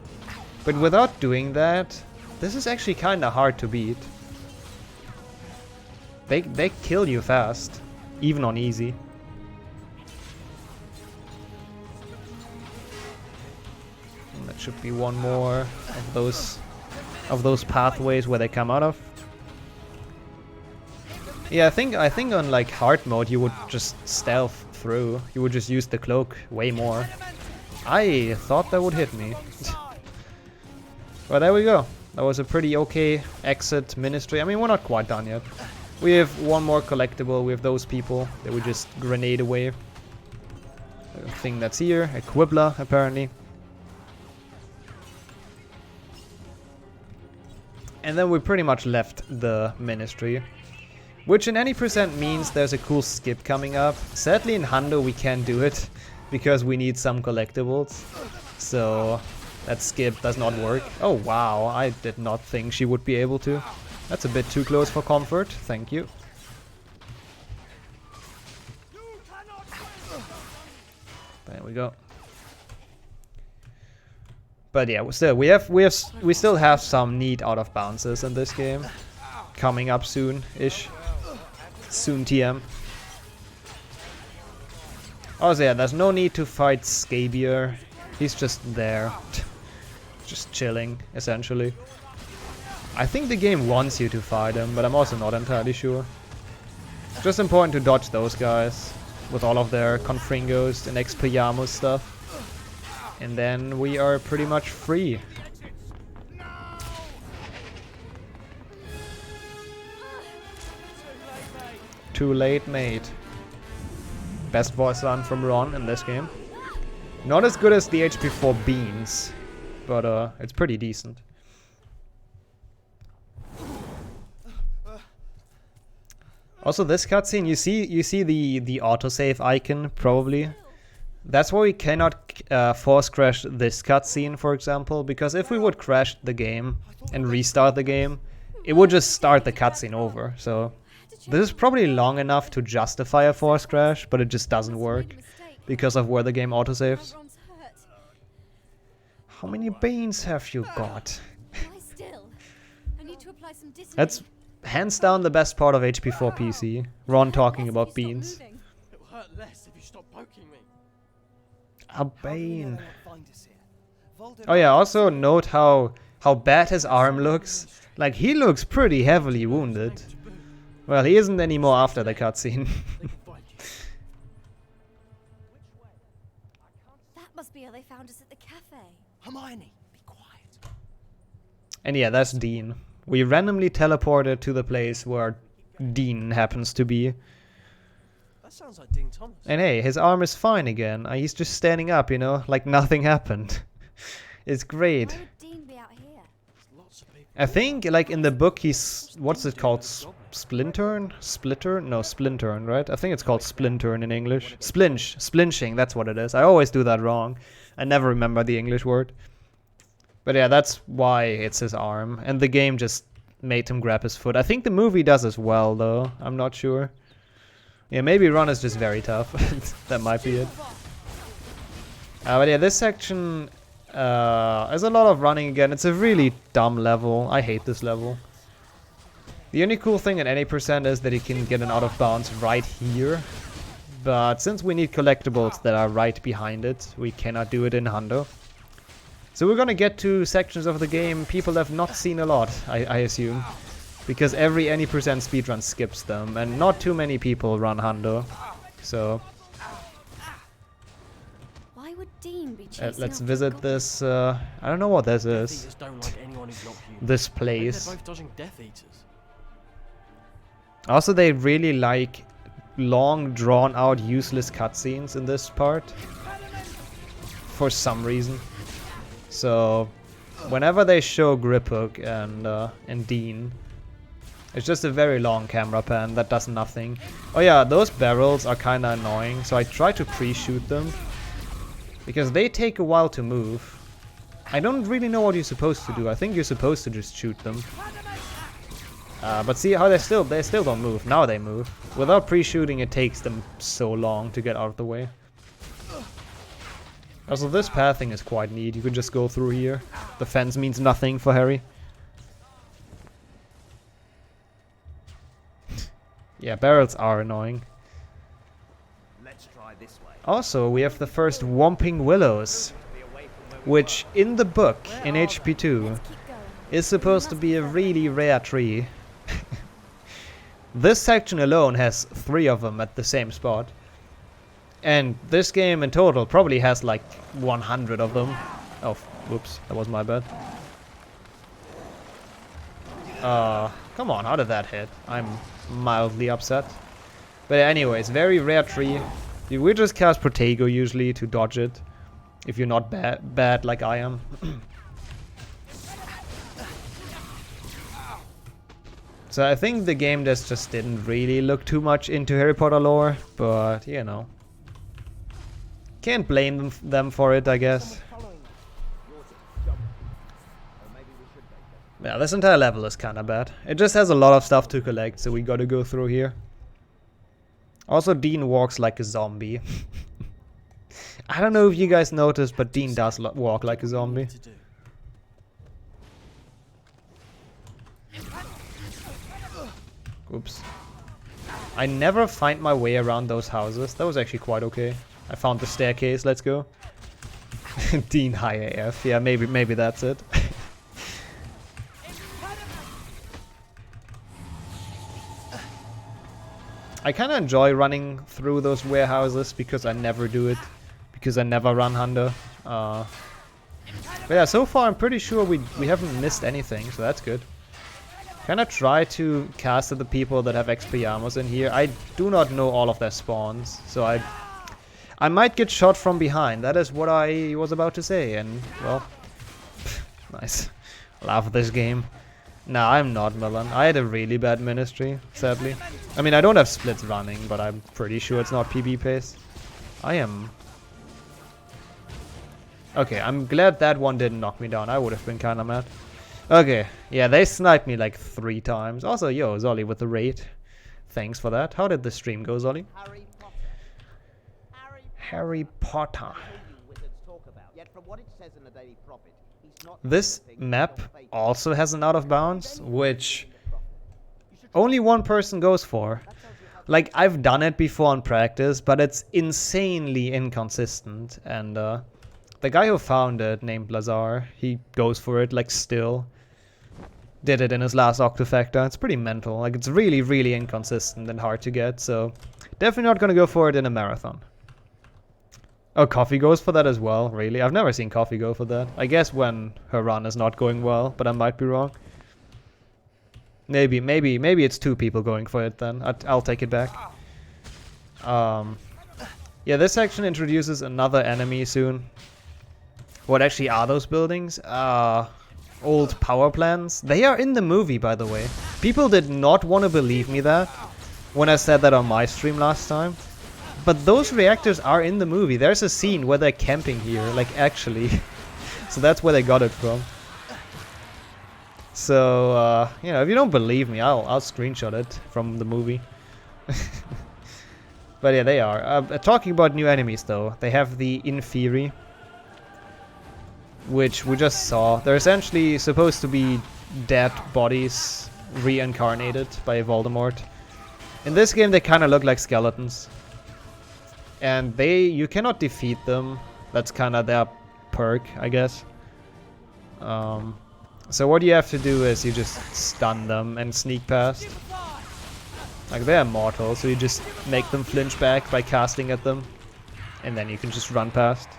But without doing that, this is actually kind of hard to beat. They kill you fast, even on easy. And that should be one more of those pathways where they come out of. Yeah, I think on like hard mode you would just stealth through. You would just use the cloak way more. I thought that would hit me. Well, there we go. That was a pretty okay exit ministry. I mean, we're not quite done yet. We have one more collectible. We have those people that we just grenade away. A thing that's here, a Quibbler apparently. And then we pretty much left the ministry. Which in any percent means there's a cool skip coming up. Sadly in Hundo we can't do it because we need some collectibles. So that skip does not work. Oh wow, I did not think she would be able to. That's a bit too close for comfort, thank you. There we go. But yeah, we still have some neat out of bounces in this game. Coming up soon-ish. Soon TM. Also yeah, there's no need to fight Scabier. He's just there. Just chilling, essentially. I think the game wants you to fight him, but I'm also not entirely sure. It's just important to dodge those guys with all of their Confringos and Expelliarmus stuff. And then we are pretty much free. Too late, mate. Best voice line from Ron in this game. Not as good as the HP4 beans, but it's pretty decent. Also, this cutscene, you see the autosave icon probably. That's why we cannot force crash this cutscene, for example, because if we would crash the game and restart the game, it would just start the cutscene over. So this is probably long enough to justify a force crash, but it just doesn't work because of where the game autosaves. How many beans have you got? That's hands down the best part of HP4 PC. Ron talking about beans. It'll hurt less if you stop poking me. A bane. Oh yeah, also note how bad his arm looks. Like, he looks pretty heavily wounded. Well, he isn't anymore after the cutscene. That must be how they found us at the cafe. Hermione, be quiet. And yeah, that's Dean. We randomly teleported to the place where Dean happens to be. That sounds like Dean Thomas. And hey, his arm is fine again. He's just standing up, you know, like nothing happened. It's great. Why would Dean be out here? Lots of people. I think, like, in the book, he's... What's it called? Splintern? Splitter? No, Splintern, right? I think it's called Splintern in English. Splinching, that's what it is. I always do that wrong. I never remember the English word. But yeah, that's why it's his arm. And the game just made him grab his foot. I think the movie does as well, though. I'm not sure. Yeah, maybe Ron is just very tough. That might be it. But yeah, this section... there's a lot of running again. It's a really dumb level. I hate this level. The only cool thing at any percent is that you can get an out of bounds right here. But since we need collectibles that are right behind it, we cannot do it in Hundo. So we're gonna get to sections of the game people have not seen a lot, I assume. Because every any percent speedrun skips them, and not too many people run Hundo. So... Dean be let's visit this, I don't know what this is. Death Eaters don't like anyone who's not human. This Maybe place. they're both dodging Death Eaters. Also, they really like long, drawn-out, useless cutscenes in this part. For some reason. So, whenever they show Griphook and Dean, it's just a very long camera pan that does nothing. Oh yeah, those barrels are kinda annoying, so I try to pre-shoot them. Because they take a while to move. I don't really know what you're supposed to do. I think you're supposed to just shoot them. But see how they still don't move. Now they move. Without pre-shooting, it takes them so long to get out of the way. Also, this pathing is quite neat. You can just go through here. The fence means nothing for Harry. Yeah, barrels are annoying. Let's try this way. Also, we have the first Whomping Willows, which in the book, in HP2, Keep going. is supposed to be a really rare tree. This section alone has 3 of them at the same spot. And this game in total probably has like 100 of them. Oh, whoops, that was my bad. Come on, how did that hit? I'm mildly upset. But anyways, very rare tree. You will just cast Protego usually to dodge it. If you're not bad like I am. So I think the game just didn't really look too much into Harry Potter lore, but you know. Can't blame them for it, I guess. Yeah, this entire level is kinda bad. It just has a lot of stuff to collect, so we gotta go through here. Also, Dean walks like a zombie. I don't know if you guys noticed, but Dean does walk like a zombie. Oops. I never find my way around those houses. That was actually quite okay. I found the staircase, let's go. Dean high AF. Yeah, maybe that's it. I kinda enjoy running through those warehouses because I never do it. Because I never run Hunter. But yeah, so far I'm pretty sure we haven't missed anything, so that's good. Kinda try to cast at the people that have Expelliarmus in here. I do not know all of their spawns, so I might get shot from behind. That is what I was about to say, and well, nice. Love this game. Nah, I'm not Milan. I had a really bad ministry, sadly. I mean, I don't have splits running, but I'm pretty sure it's not PB pace. I am... Okay, I'm glad that one didn't knock me down. I would have been kinda mad. Okay, yeah, they sniped me like 3 times. Also, yo, Zolly with the raid. Thanks for that. How did the stream go, Zolly? Harry Potter. Harry Potter. Wizards talk about. Yet from what it says in the Daily Prophet, he's not This map also has an out of bounds, which only one person goes for. Like, I've done it before in practice, but it's insanely inconsistent. And the guy who found it, named Lazar, he goes for it, like, still. Did it in his last Octafactor. It's pretty mental. Like, it's really, really inconsistent and hard to get, so definitely not gonna go for it in a marathon. Oh, Coffee goes for that as well, really? I've never seen Coffee go for that. I guess when her run is not going well, but I might be wrong. Maybe it's 2 people going for it then. I'll take it back. Yeah, this section introduces another enemy soon. What actually are those buildings? Old power plants. They are in the movie, by the way. People did not want to believe me that when I said that on my stream last time. But those reactors are in the movie. There's a scene where they're camping here, like actually. So that's where they got it from. So, you know, if you don't believe me, I'll screenshot it from the movie. But yeah, they are. Talking about new enemies, though. They have the Inferi, which we just saw. They're essentially supposed to be dead bodies reincarnated by Voldemort. In this game, they kind of look like skeletons. And you cannot defeat them. That's kind of their perk, I guess. So what you have to do is you just stun them and sneak past. Like, they're immortal, so you just make them flinch back by casting at them. And then you can just run past.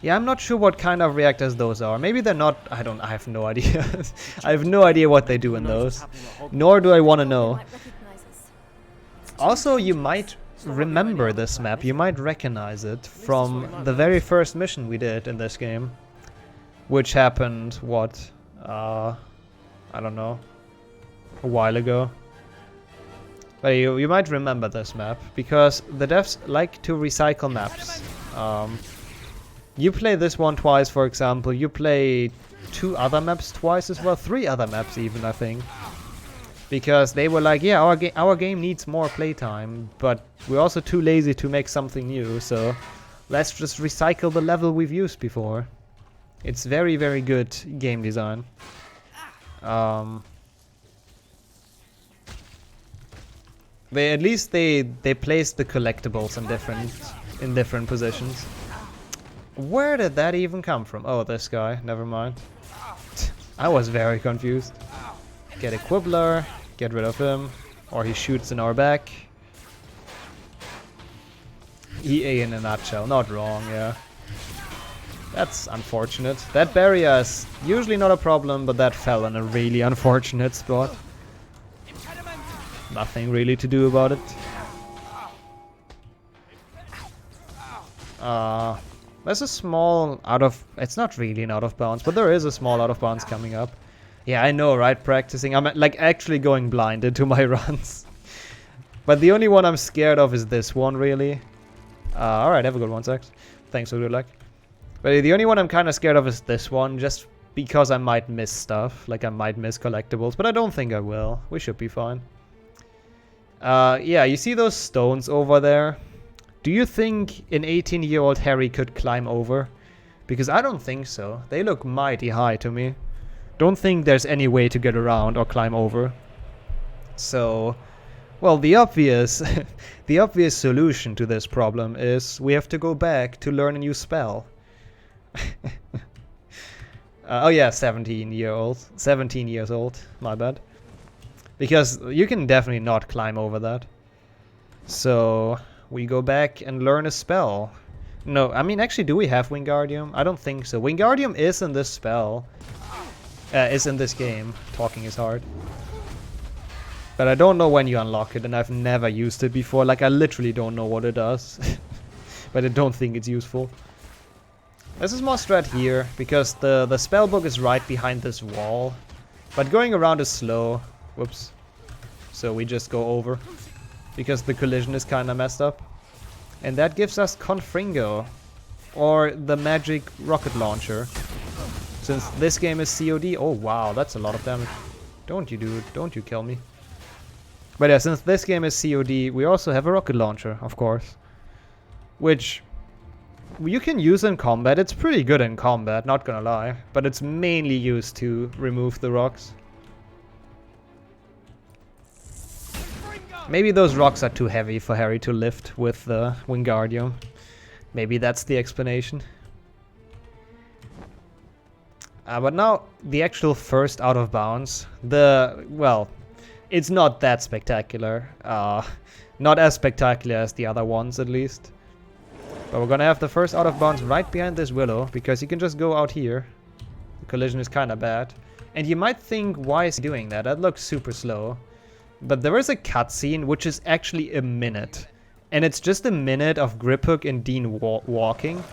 Yeah, I'm not sure what kind of reactors those are. Maybe they're not... I have no idea. I have no idea what they do in those. Nor do I want to They know. might recognize us. Also, you might remember this map. You might recognize it from the very first mission we did in this game. Which happened, what? I don't know. A while ago. But you might remember this map. Because the devs like to recycle maps. You play this one twice, for example. You play 2 other maps twice as well. 3 other maps even, I think. Because they were like, yeah, our game needs more playtime. But we're also too lazy to make something new. So let's just recycle the level we've used before. It's very, very good game design. At least they placed the collectibles in different positions. Where did that even come from? Oh, this guy. Never mind. I was very confused. Get a Quibbler. Get rid of him. Or he shoots in our back. EA in a nutshell. Not wrong, yeah. That's unfortunate. That barrier is usually not a problem, but that fell in a really unfortunate spot. Nothing really to do about it. There's a small it's not really an out of bounds, but there is a small out of bounds coming up. Yeah, I know, right? Practicing. I'm like actually going blind into my runs. But the only one I'm scared of is this one, really. Alright, have a good one, Sax. Thanks for good luck. But the only one I'm kind of scared of is this one, just because I might miss stuff. Like I might miss collectibles, but I don't think I will. We should be fine. Yeah, you see those stones over there? Do you think an 18-year-old Harry could climb over? Because I don't think so. They look mighty high to me. Don't think there's any way to get around or climb over. So, well, the obvious the obvious solution to this problem is we have to go back to learn a new spell. Oh yeah, 17 years old, my bad. Because you can definitely not climb over that. So we go back and learn a spell. No, I mean, actually, do we have Wingardium? I don't think so. Wingardium is in this spell. Is in this game. Talking is hard. But I don't know when you unlock it, and I've never used it before. Like, I literally don't know what it does. But I don't think it's useful. This is more strat here, because the spell book is right behind this wall. But going around is slow. Whoops. So we just go over. Because the collision is kinda messed up. And that gives us Confringo. Or the magic rocket launcher. Since this game is COD. Oh wow, that's a lot of damage. Don't you do it. Don't you kill me. But yeah, since this game is COD, we also have a rocket launcher, of course. Which you can use in combat. It's pretty good in combat, not gonna lie. But it's mainly used to remove the rocks. Maybe those rocks are too heavy for Harry to lift with the Wingardium. Maybe that's the explanation. But now, the actual first out of bounds. Well, it's not that spectacular. Not as spectacular as the other ones, at least. But we're gonna have the first out of bounds right behind this willow, because you can just go out here. The collision is kinda bad. And you might think, why is he doing that? That looks super slow. But there is a cutscene which is actually a minute. And it's just a minute of Griphook and Dean walking.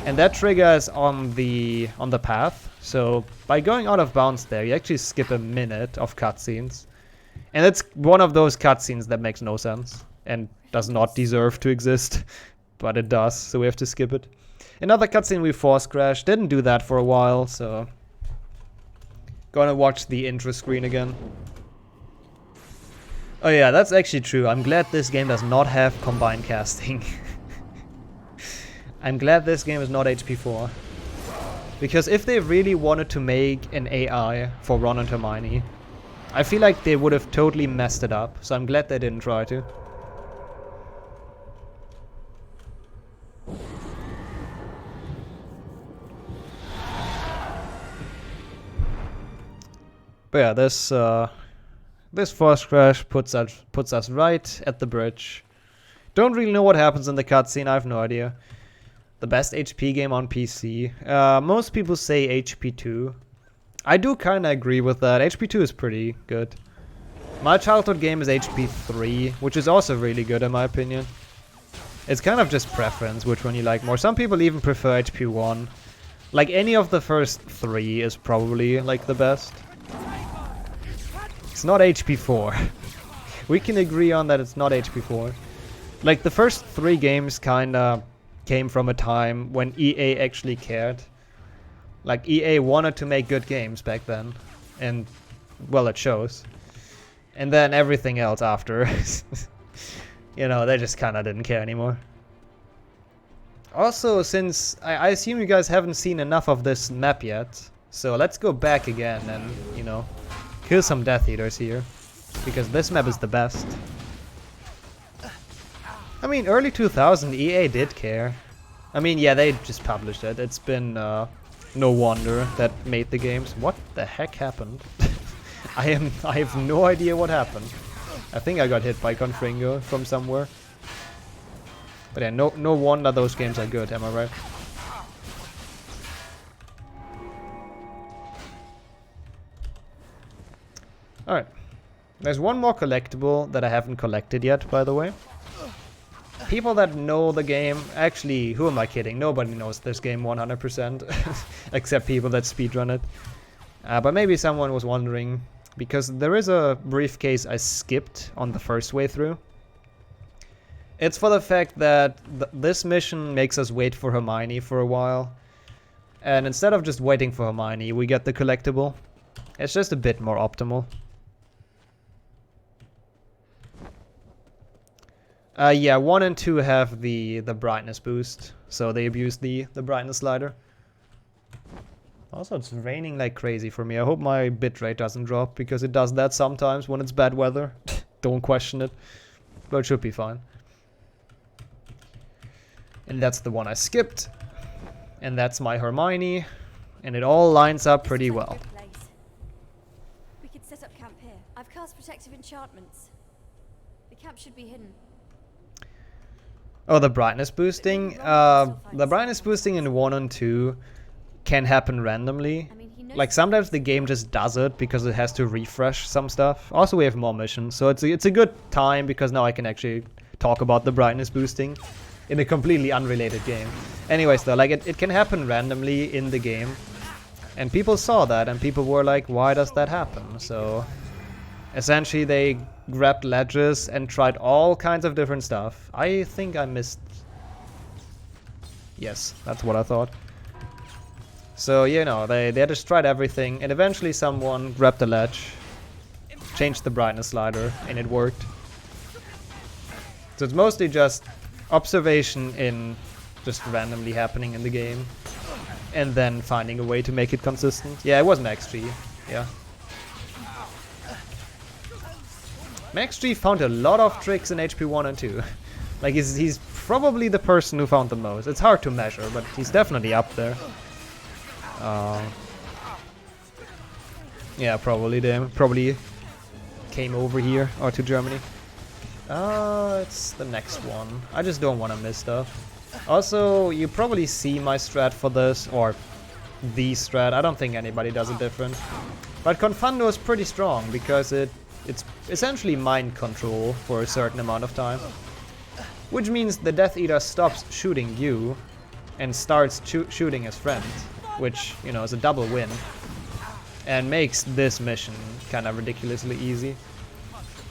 And that triggers on the path. So by going out of bounds there, you actually skip a minute of cutscenes. And it's one of those cutscenes that makes no sense. And does not deserve to exist. But it does, so we have to skip it. Another cutscene we force crashed. Didn't do that for a while, so... Gonna watch the intro screen again. Oh yeah, that's actually true. I'm glad this game does not have combined casting. I'm glad this game is not HP4. Because if they really wanted to make an AI for Ron and Hermione, I feel like they would have totally messed it up. So I'm glad they didn't try to. But yeah, this force crash puts us right at the bridge. Don't really know what happens in the cutscene, I have no idea. The best HP game on PC. Most people say HP2. I do kind of agree with that. HP2 is pretty good. My childhood game is HP3, which is also really good in my opinion. It's kind of just preference, which one you like more. Some people even prefer HP1. Like any of the first 3 is probably like the best. It's not HP4. We can agree on that it's not HP4. Like the first 3 games kinda came from a time when EA actually cared. Like EA wanted to make good games back then. And well, it shows. And then everything else after. You know, they just kinda didn't care anymore. Also, since I assume you guys haven't seen enough of this map yet, so let's go back again and, you know, kill some Death Eaters here. Because this map is the best. I mean, early 2000 EA did care. I mean, yeah, they just published it. It's been no wonder that made the games. What the heck happened? I have no idea what happened. I think I got hit by Confringo from somewhere. But yeah, no wonder those games are good, am I right? Alright. There's one more collectible that I haven't collected yet, by the way. People that know the game, actually, who am I kidding? Nobody knows this game 100%, except people that speedrun it. But maybe someone was wondering, because there is a briefcase I skipped on the first way through. It's for the fact that this mission makes us wait for Hermione for a while. And instead of just waiting for Hermione, we get the collectible. It's just a bit more optimal. Yeah, 1 and 2 have the brightness boost, so they abuse the brightness slider. Also, it's raining like crazy for me. I hope my bitrate doesn't drop, because it does that sometimes when it's bad weather. Don't question it, but it should be fine. And that's the one I skipped. And that's my Hermione, and it all lines up pretty well. We could set up camp here. I've cast protective enchantments. The camp should be hidden. Oh, the brightness boosting? The brightness boosting in 1 and 2 can happen randomly. Like sometimes the game just does it because it has to refresh some stuff. Also, we have more missions, so it's a good time because now I can actually talk about the brightness boosting in a completely unrelated game. Anyways though, like it can happen randomly in the game. And people saw that and people were like, why does that happen? So essentially they grabbed ledges and tried all kinds of different stuff. I think I missed... Yes, that's what I thought. So, you know, they just tried everything and eventually someone grabbed the ledge, changed the brightness slider, and it worked. So it's mostly just observation in just randomly happening in the game and then finding a way to make it consistent. Yeah, it was MaxG. Yeah. MaxG found a lot of tricks in HP 1 and 2. Like, he's probably the person who found the most. It's hard to measure, but he's definitely up there. Yeah, probably them. Probably came over here or to Germany. It's the next one. I just don't want to miss stuff. Also, you probably see my strat for this, or the strat. I don't think anybody does it different. But Confando is pretty strong because it's essentially mind control for a certain amount of time. Which means the Death Eater stops shooting you and starts shooting his friend. Which, you know, is a double win. And makes this mission kind of ridiculously easy.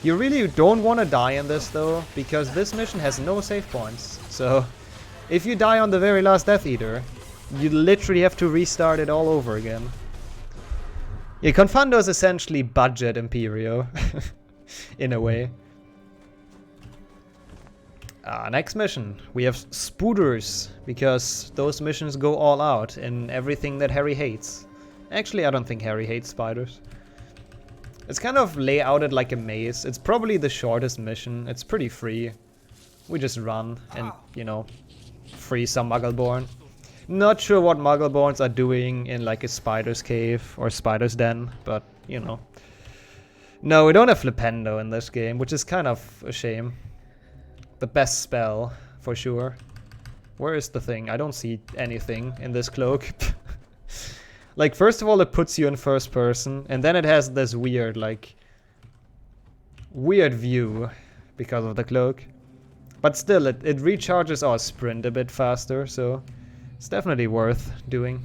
You really don't want to die in this though, because this mission has no save points. So, if you die on the very last Death Eater, you literally have to restart it all over again. Yeah, Confando is essentially budget Imperio, in a way. Next mission, we have Spooters, because those missions go all out in everything that Harry hates. Actually, I don't think Harry hates spiders. It's kind of layouted like a maze. It's probably the shortest mission. It's pretty free. We just run and, you know, free some Muggleborn. Not sure what Muggleborns are doing in like a spider's cave or spider's den, but, you know. No, we don't have Flipendo in this game, which is kind of a shame. The best spell, for sure. Where is the thing? I don't see anything in this cloak. Like, first of all, it puts you in first person, and then it has this weird, like, weird view because of the cloak. But still, it recharges our sprint a bit faster, so it's definitely worth doing.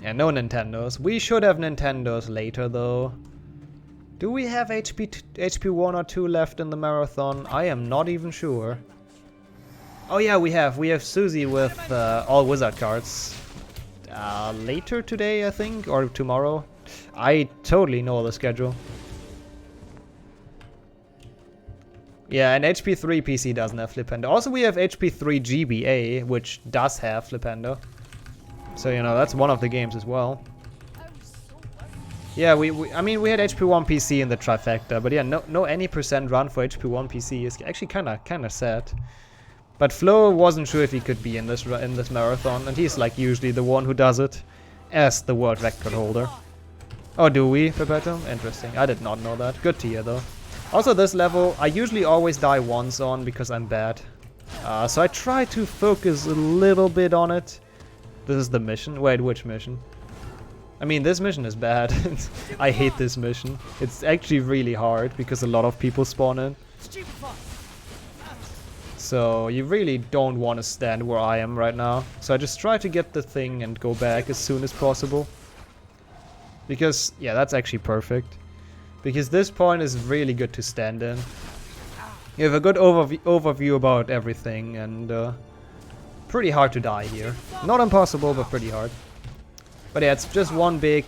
Yeah, no Nintendos. We should have Nintendos later, though. Do we have HP 1 or 2 left in the marathon? I am not even sure. Oh yeah, we have Susie with all wizard cards. Later today, I think, or tomorrow. I totally know the schedule. Yeah, and HP3 PC doesn't have Flipendo. Also, we have HP3 GBA, which does have Flipendo. So, you know, that's one of the games as well. Yeah, I mean, we had HP1 PC in the trifecta, but yeah, no any percent run for HP1 PC is actually kind of sad. But Flo wasn't sure if he could be in this marathon, and he's like usually the one who does it as the world record holder. Oh, do we, Pepetto? Interesting. I did not know that. Good to hear, though. Also, this level, I usually always die once on because I'm bad. So I try to focus a little bit on it. This is the mission. Wait, which mission? I mean, this mission is bad. I hate this mission. It's actually really hard because a lot of people spawn in. So you really don't want to stand where I am right now. So I just try to get the thing and go back as soon as possible. Because, yeah, that's actually perfect. Because this point is really good to stand in. You have a good overview about everything, and pretty hard to die here. Not impossible, but pretty hard. But yeah, it's just one big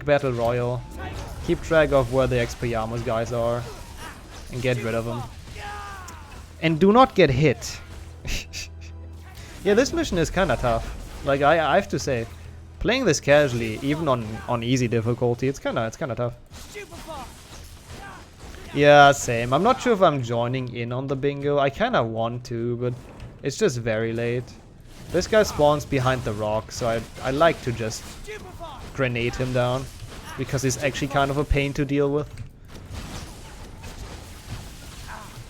battle royal. Keep track of where the Expelliarmus guys are and get rid of them. And do not get hit. Yeah, this mission is kind of tough. Like, I have to say, playing this casually, even on easy difficulty, it's kind of tough. Yeah, same. I'm not sure if I'm joining in on the bingo. I kind of want to, but it's just very late. This guy spawns behind the rock, so I like to just grenade him down, because he's actually kind of a pain to deal with.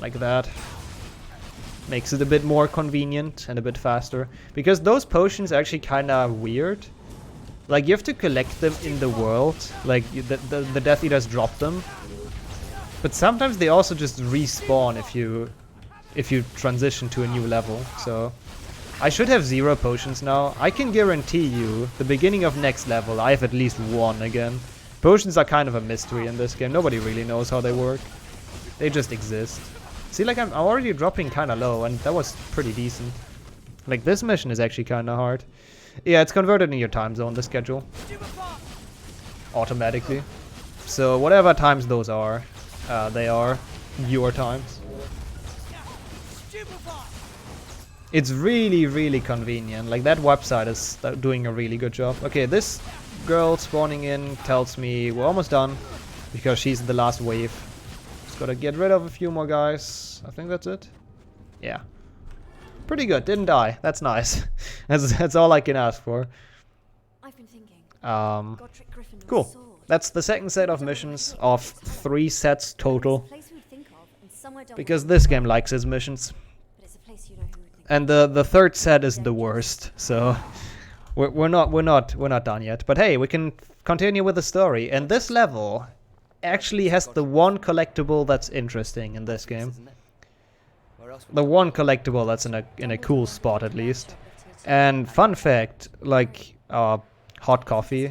Like that. Makes it a bit more convenient and a bit faster. Because those potions are actually kind of weird. Like, you have to collect them in the world. Like, the Death Eaters drop them. But sometimes they also just respawn if you transition to a new level. So I should have 0 potions now. I can guarantee you, the beginning of next level, I have at least 1 again. Potions are kind of a mystery in this game. Nobody really knows how they work. They just exist. See, like, I'm already dropping kind of low, and that was pretty decent. Like, this mission is actually kind of hard. Yeah, it's converted in your time zone, the schedule. Automatically. So, whatever times those are, they are your times. It's really, really convenient. Like, that website is doing a really good job. Okay, this girl spawning in tells me we're almost done, because she's the last wave. Just gotta get rid of a few more guys. I think that's it. Yeah. Pretty good. Didn't die. That's nice. That's all I can ask for. I've been thinking. Cool. That's the second set of missions of 3 sets total. Because this game likes its missions. And the third set is the worst. So we're not done yet. But hey, we can continue with the story. And this level actually has the one collectible that's interesting in this game. The one collectible that's in a cool spot, at least. And fun fact, like Hot Coffee,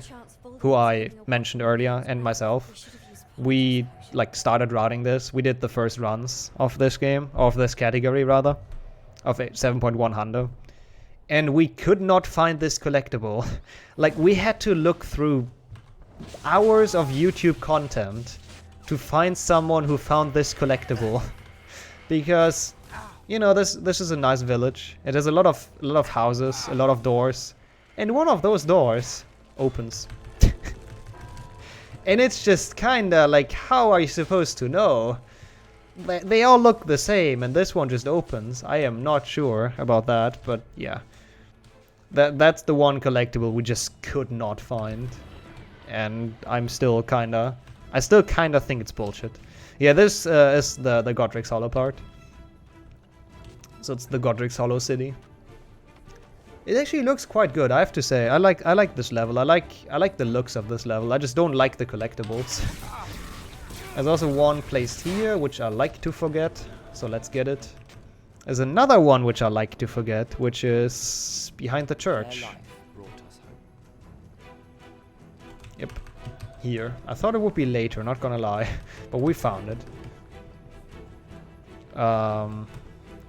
who I mentioned earlier, and myself, we like started routing this. We did the first runs of this game, of this category rather, of 7.1 Hundo, and we could not find this collectible. Like, we had to look through hours of YouTube content to find someone who found this collectible. Because, you know, this is a nice village. It has a lot of houses, a lot of doors, and one of those doors opens. And it's just kinda like, how are you supposed to know? They all look the same, and this one just opens. I am not sure about that, but yeah. That's the one collectible we just could not find. And I still kinda think it's bullshit. Yeah, this is the Godric's Hollow part. So it's the Godric's Hollow city. It actually looks quite good, I have to say. I like this level. I like the looks of this level. I just don't like the collectibles. There's also one placed here, which I like to forget. So let's get it. There's another one which I like to forget, which is behind the church. Yep. Here. I thought it would be later, not gonna lie. But we found it.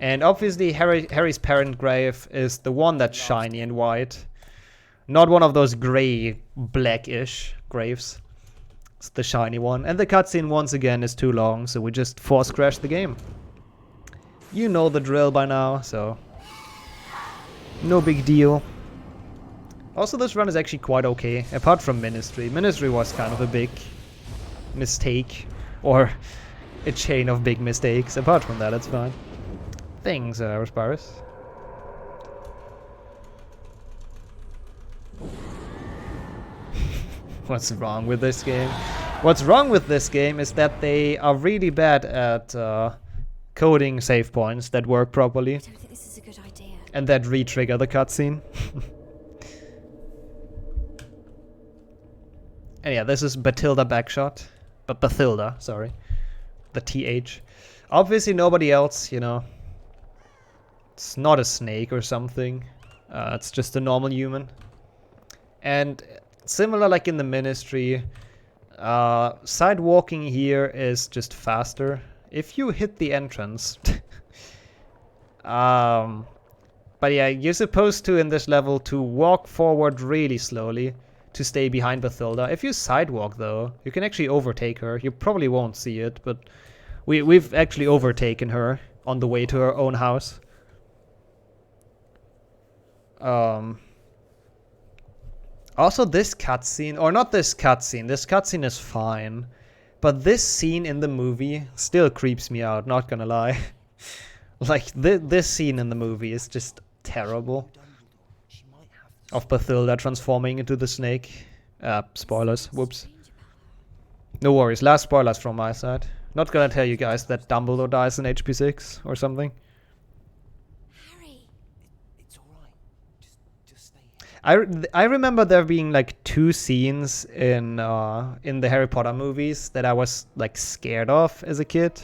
And obviously Harry's parent grave is the one that's shiny and white. Not one of those grey, blackish graves. It's the shiny one. And the cutscene once again is too long, so we just force crash the game. You know the drill by now, so no big deal. Also, this run is actually quite okay, apart from Ministry. Ministry was kind of a big mistake, or a chain of big mistakes. Apart from that, it's fine. Thanks, Respirus. What's wrong with this game? What's wrong with this game is that they are really bad at coding save points that work properly. I don't think this is a good idea. And that re-trigger the cutscene. And yeah, this is Bathilda Backshot. But Bathilda, sorry. The TH. Obviously nobody else, you know. It's not a snake or something. It's just a normal human. And similar like in the Ministry, side walking here is just faster. If you hit the entrance. But yeah, you're supposed to in this level to walk forward really slowly to stay behind Bathilda. If you sidewalk though, you can actually overtake her. You probably won't see it, but we've actually overtaken her on the way to her own house. Also this cutscene, or not this cutscene is fine. But this scene in the movie still creeps me out, not gonna lie. Like, this scene in the movie is just terrible. Of Bathilda transforming into the snake. Spoilers, whoops. No worries, last spoilers from my side. Not gonna tell you guys that Dumbledore dies in HP6 or something. Harry. It's alright. Just stay here. I remember there being like 2 scenes in the Harry Potter movies that I was like scared of as a kid.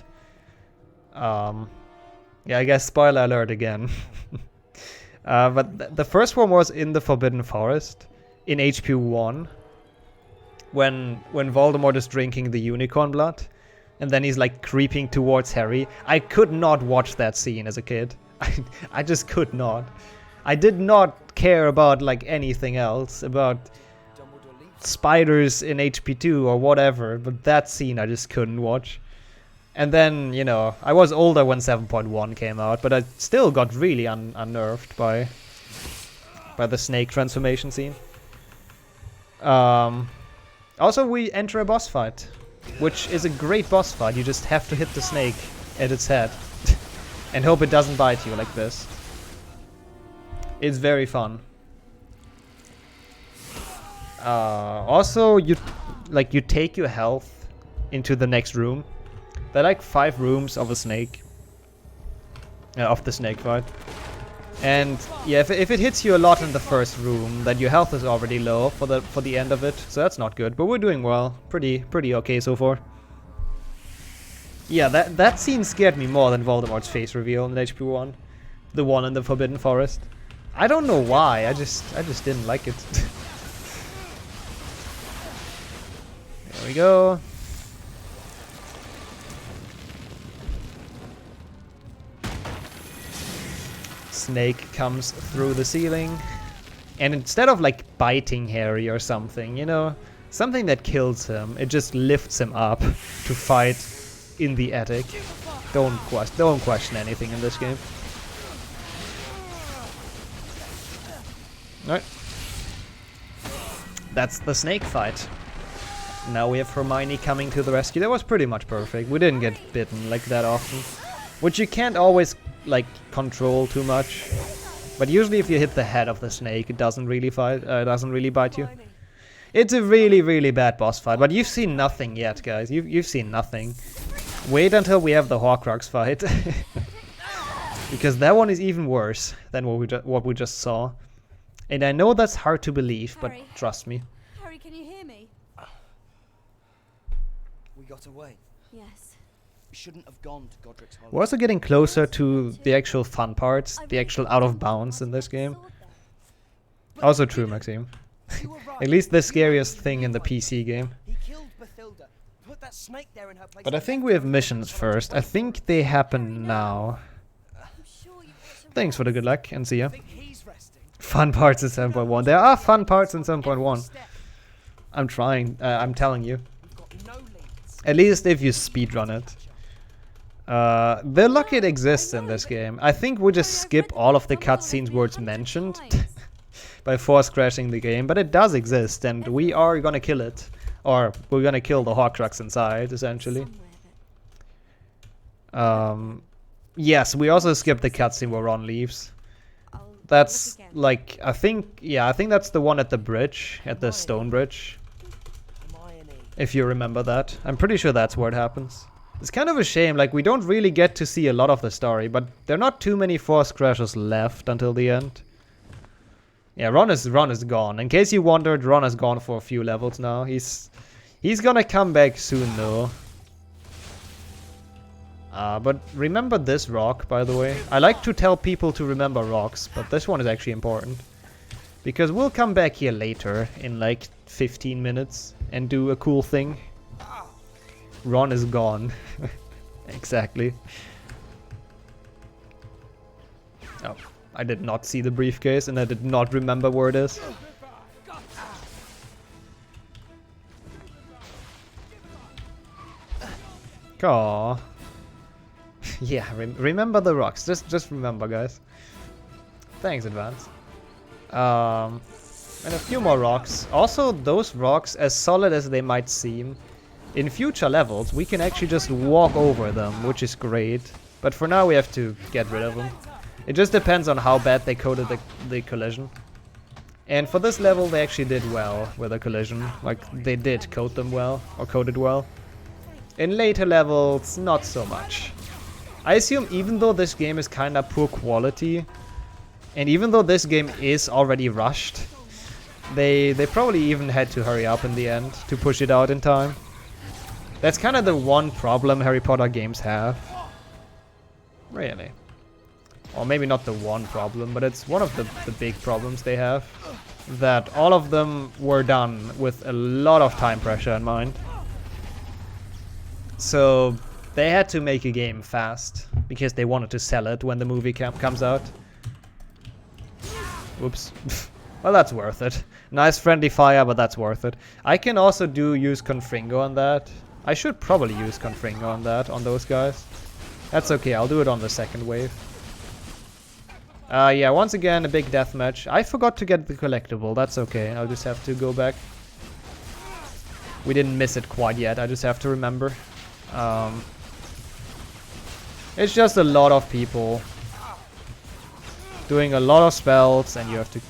Yeah, I guess spoiler alert again. But the first one was in the Forbidden Forest in HP1 when Voldemort is drinking the unicorn blood and then he's like creeping towards Harry. I could not watch that scene as a kid. I just could not. I did not care about like anything else, about spiders in HP2 or whatever, but that scene I just couldn't watch. And then, you know, I was older when 7.1 came out, but I still got really unnerved by the snake transformation scene. Also, we enter a boss fight, which is a great boss fight. You just have to hit the snake at its head and hope it doesn't bite you like this. It's very fun. Also, you take your health into the next room. There are like 5 rooms of a snake. Of the snake fight. And yeah, if it hits you a lot in the first room, then your health is already low for the end of it. So that's not good, but we're doing well. Pretty okay so far. Yeah, that scene scared me more than Voldemort's face reveal in HP1. The one in the Forbidden Forest. I don't know why, I just didn't like it. There we go. Snake comes through the ceiling. And instead of like biting Harry or something, you know, something that kills him, it just lifts him up to fight in the attic. Don't question anything in this game. Alright. That's the snake fight. Now we have Hermione coming to the rescue. That was pretty much perfect. We didn't get bitten like that often. Which you can't always like control too much. But usually if you hit the head of the snake, it doesn't really bite you. It's a really bad boss fight, but you've seen nothing yet, guys. You've seen nothing. Wait until we have the Horcrux fight. Because that one is even worse than what we just saw. And I know that's hard to believe, but Harry. trust me. Harry, can you hear me? We got away. Yes. We shouldn't have gone to Godric's Hollow. We're also getting closer to the actual fun parts, the actual out of bounds in this game. Also true, Maxime. You were right. At least the scariest thing in the PC game. He killed Bathilda. Put that snake there in her place. But I think we have missions first. I think they happen now. I'm sure you've got some Thanks for the good luck and see ya. I think he's resting. Fun parts in 7.1. There are fun parts in 7.1. I'm trying. I'm telling you. We've got no leads. At least if you speedrun it. The luck it exists in this game. I think we just skip all of the cutscenes where it's mentioned by force crashing the game, but it does exist and we are gonna kill it. Or we're gonna kill the Horcrux inside, essentially. Yes, we also skip the cutscene where Ron leaves. That's like, I think that's the one at the bridge, at the stone bridge. Hermione. If you remember that. I'm pretty sure that's where it happens. It's kind of a shame, like we don't really get to see a lot of the story, but there are not too many force crashes left until the end. Yeah, Ron is gone. In case you wondered, Ron is gone for a few levels now. He's gonna come back soon though. But remember this rock, by the way. I like to tell people to remember rocks, but this one is actually important. Because we'll come back here later in like 15 minutes and do a cool thing. Ron is gone. Exactly. Oh, I did not see the briefcase and I did not remember where it is. Aww. Yeah, remember the rocks. Just remember, guys. Thanks, Advance. And a few more rocks. Also, those rocks, as solid as they might seem, in future levels, we can actually just walk over them, which is great. But for now, we have to get rid of them. It just depends on how bad they coded the collision. And for this level, they actually did well with the collision. Like, they did code them well, or coded well. In later levels, not so much. I assume even though this game is kinda poor quality, and even though this game is already rushed, they probably even had to hurry up in the end to push it out in time. That's kind of the one problem Harry Potter games have. Really. Or maybe not the one problem, but it's one of the big problems they have. That all of them were done with a lot of time pressure in mind. So they had to make a game fast, because they wanted to sell it when the movie comes out. Oops. Well, that's worth it. Nice friendly fire, but that's worth it. I can also use Confringo on that. I should probably use Confringo on that, on those guys. That's okay, I'll do it on the second wave. Yeah, once again, a big deathmatch. I forgot to get the collectible, that's okay. I'll just have to go back. We didn't miss it quite yet, I just have to remember. It's just a lot of people doing a lot of spells, and you have to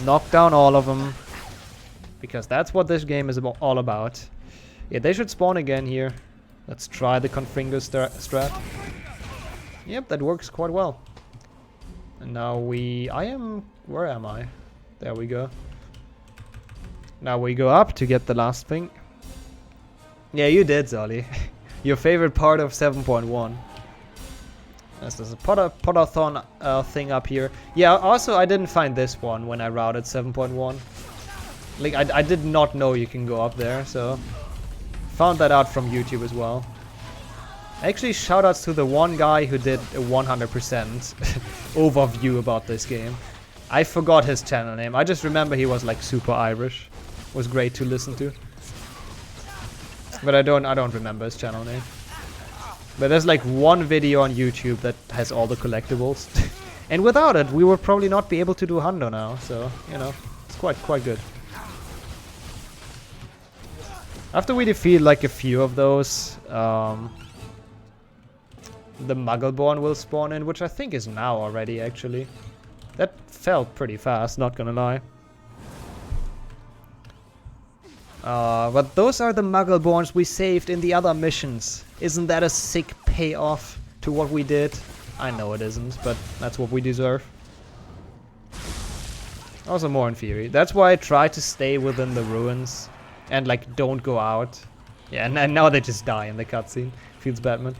knock down all of them. Because that's what this game is all about. Yeah, they should spawn again here. Let's try the Confringo strat. Yep, that works quite well. And now where am I? There we go. Now we go up to get the last thing. Yeah, you did, Zolly. Your favorite part of 7.1. There's a Potterthon thing up here. Yeah, also I didn't find this one when I routed 7.1. Like, I did not know you can go up there, so... Found that out from YouTube as well. Actually, shoutouts to the one guy who did a 100% overview about this game. I forgot his channel name. I just remember he was like super Irish. Was great to listen to. But I don't remember his channel name. But there's like one video on YouTube that has all the collectibles. And without it, we would probably not be able to do Hundo now. So, you know, it's quite good. After we defeat like a few of those, the Muggleborn will spawn in, which I think is now already, actually. That felt pretty fast, not gonna lie. But those are the Muggleborns we saved in the other missions. Isn't that a sick payoff to what we did? I know it isn't, but that's what we deserve. Also more in theory. That's why I try to stay within the ruins and like don't go out. Yeah, and now they just die in the cutscene. Feels bad, man.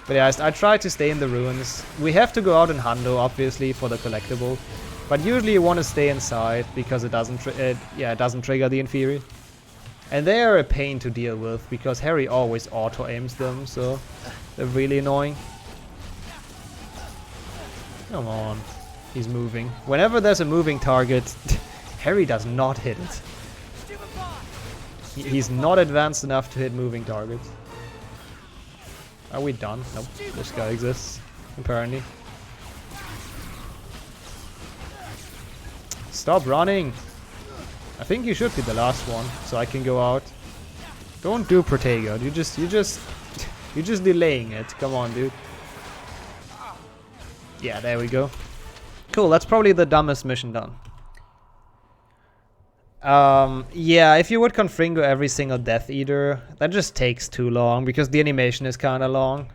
But yeah, I try to stay in the ruins. We have to go out in Hando, obviously, for the collectible. But usually you want to stay inside because it doesn't trigger the Inferi. And they are a pain to deal with because Harry always auto-aims them, so they're really annoying. Come on. He's moving. Whenever there's a moving target, Harry does not hit it. He's not advanced enough to hit moving targets. Are we done? Nope. This guy exists, apparently. Stop running! I think you should be the last one, so I can go out. Don't do Protego. You're just delaying it. Come on, dude. Yeah, there we go. Cool, that's probably the dumbest mission done. Yeah, if you would confringo every single Death Eater, that just takes too long because the animation is kind of long.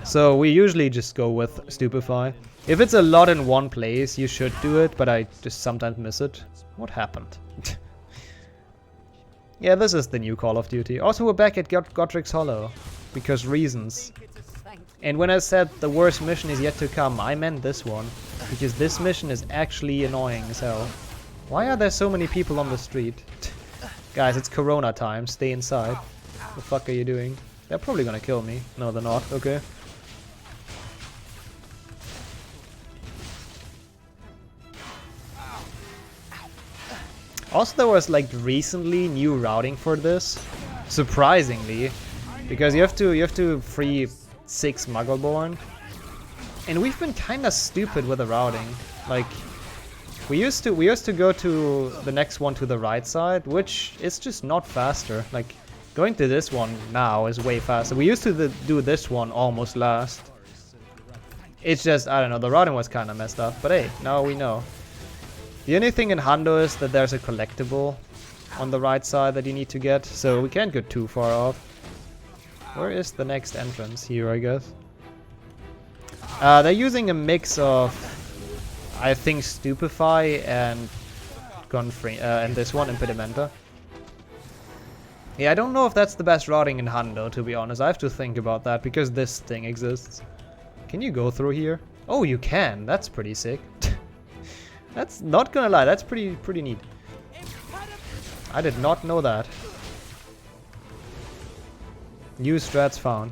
So we usually just go with Stupefy. If it's a lot in one place, you should do it, but I just sometimes miss it. What happened? Yeah, this is the new Call of Duty. Also, we're back at Godric's Hollow, because reasons. And when I said the worst mission is yet to come, I meant this one, because this mission is actually annoying as hell. Why are there so many people on the street? Guys, it's Corona time, stay inside. What the fuck are you doing? They're probably gonna kill me. No, they're not, okay. Also, there was like recently new routing for this, surprisingly, because you have to free 6 Muggleborn, and we've been kind of stupid with the routing. Like, we used to go to the next one to the right side, which is just not faster. Like, going to this one now is way faster. We used to do this one almost last. It's just, I don't know, the routing was kind of messed up, but hey, now we know. The only thing in Hando is that there's a collectible on the right side that you need to get, so we can't go too far off. Where is the next entrance? Here, I guess. They're using a mix of, I think, Stupefy and and this one, Impedimenta. Yeah, I don't know if that's the best routing in Hando, to be honest. I have to think about that, because this thing exists. Can you go through here? Oh, you can. That's pretty sick. That's, not gonna lie, that's pretty neat. I did not know that. New strats found.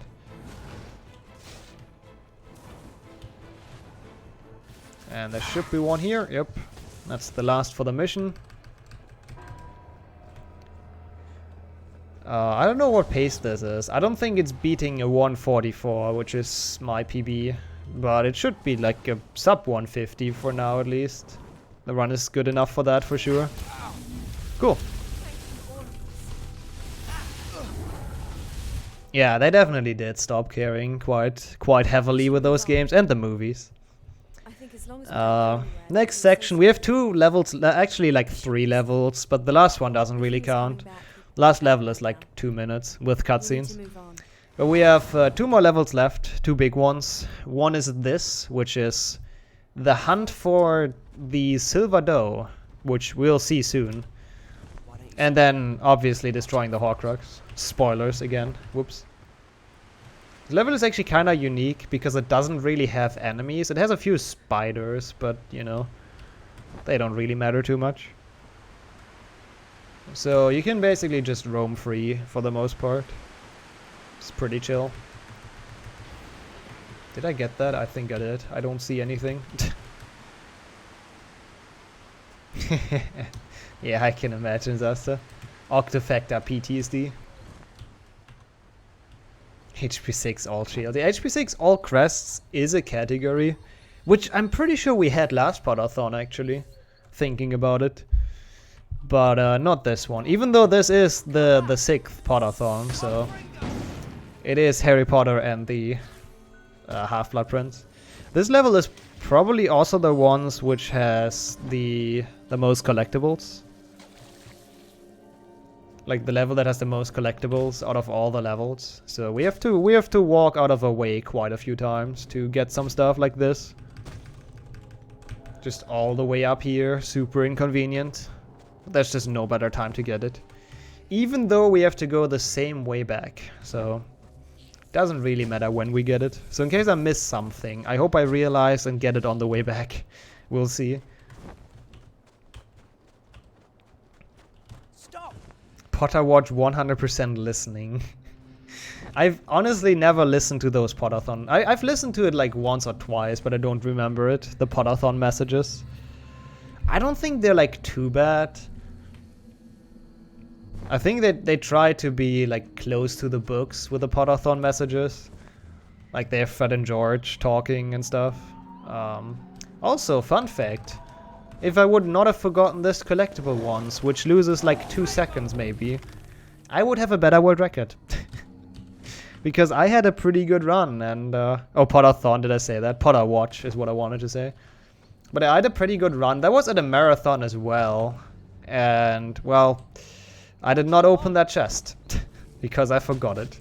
And there should be one here. Yep. That's the last for the mission. I don't know what pace this is. I don't think it's beating a 144, which is my PB. But it should be like a sub 150 for now, at least. The run is good enough for that, for sure. Cool. Yeah, they definitely did stop caring quite heavily with those games and the movies. I think as long as Next section, we have 2 levels, actually like 3 levels, but the last one doesn't really count. Last level is like 2 minutes with cutscenes. But we have 2 more levels left, 2 big ones. One is this, which is the hunt for the Silver Doe, which we'll see soon. And then, obviously, destroying the Horcrux. Spoilers again. Whoops. The level is actually kind of unique because it doesn't really have enemies. It has a few spiders, but, you know, they don't really matter too much. So you can basically just roam free for the most part. It's pretty chill. Did I get that? I think I did. I don't see anything. Yeah, I can imagine, Zasta. Octofactor PTSD. HP6 All Shield. The HP6 All Crests is a category, which I'm pretty sure we had last Potterthon, actually. Thinking about it. But not this one. Even though this is the 6th Potterthon, so... It is Harry Potter and the Half-Blood Prince. This level is probably also the ones which has the most collectibles. Like the level that has the most collectibles out of all the levels. So we have to walk out of our way quite a few times to get some stuff like this. Just all the way up here, super inconvenient. There's just no better time to get it. Even though we have to go the same way back, so it doesn't really matter when we get it. So in case I miss something, I hope I realize and get it on the way back. We'll see. Potter Watch 100% listening. I've honestly never listened to those Potterthon. I've listened to it like once or twice, but I don't remember it. The Potterthon messages. I don't think they're like too bad. I think that they try to be like close to the books with the Potterthon messages. Like they have Fred and George talking and stuff. Also, fun fact. If I would not have forgotten this collectible once, which loses like 2 seconds maybe, I would have a better world record. Because I had a pretty good run and... oh, Potterthon, did I say that? Potter Watch is what I wanted to say. But I had a pretty good run. That was at a marathon as well. And, well, I did not open that chest. Because I forgot it.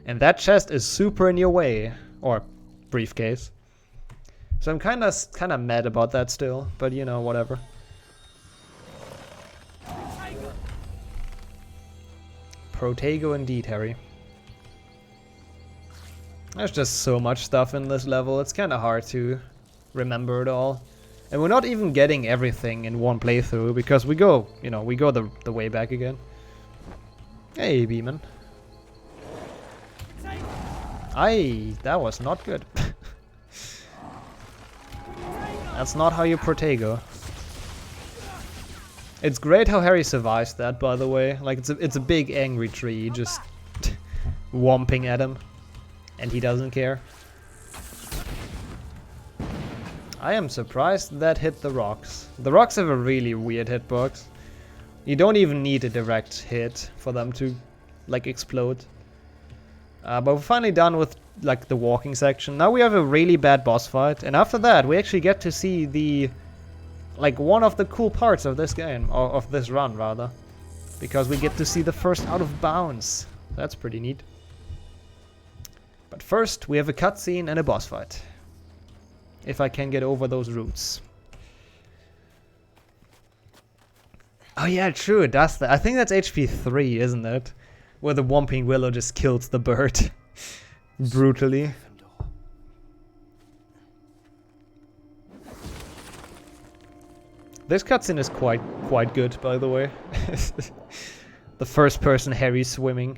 And that chest is super in your way. Or briefcase. So I'm kind of mad about that still, but you know, whatever. Protego indeed, Harry. There's just so much stuff in this level, it's kind of hard to remember it all. And we're not even getting everything in one playthrough, because we go, you know, we go the way back again. Hey, Beeman. That was not good. That's not how you Protego. It's great how Harry survives that, by the way. Like, it's a big angry tree just whomping at him. And he doesn't care. I am surprised that hit the rocks. The rocks have a really weird hitbox. You don't even need a direct hit for them to, like, explode. But we're finally done with like the walking section. Now we have a really bad boss fight, and after that we actually get to see the like one of the cool parts of this game, or of this run rather, because we get to see the first out of bounds. That's pretty neat. But first we have a cutscene and a boss fight. If I can get over those roots. Oh yeah, true, it does that. I think that's HP 3, isn't it? Where the Whomping Willow just kills the bird. Brutally. This cutscene is quite good, by the way. The first person Harry swimming.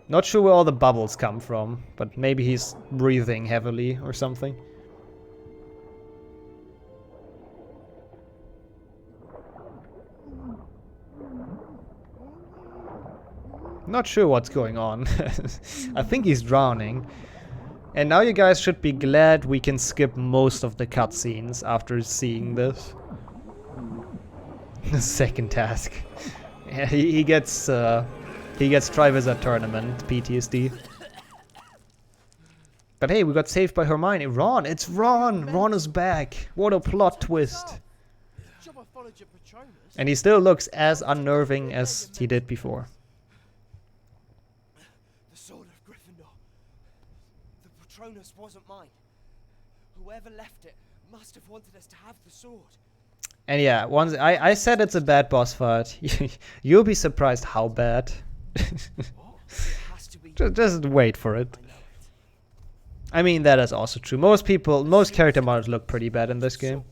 Not sure where all the bubbles come from, but maybe he's breathing heavily or something. Not sure what's going on. I think he's drowning. And now you guys should be glad we can skip most of the cutscenes after seeing this. The second task. Yeah, he gets Triwizard Tournament PTSD. But hey, we got saved by Hermione. Ron, it's Ron! Ron is back. What a plot twist. And he still looks as unnerving as he did before. The sword of Gryffindor. The Patronus wasn't mine. Whoever left it must have wanted us to have the sword. And yeah, once I said it's a bad boss fight. You'll be surprised how bad. just wait for it. I mean, that is also true. Most character models look pretty bad in this game.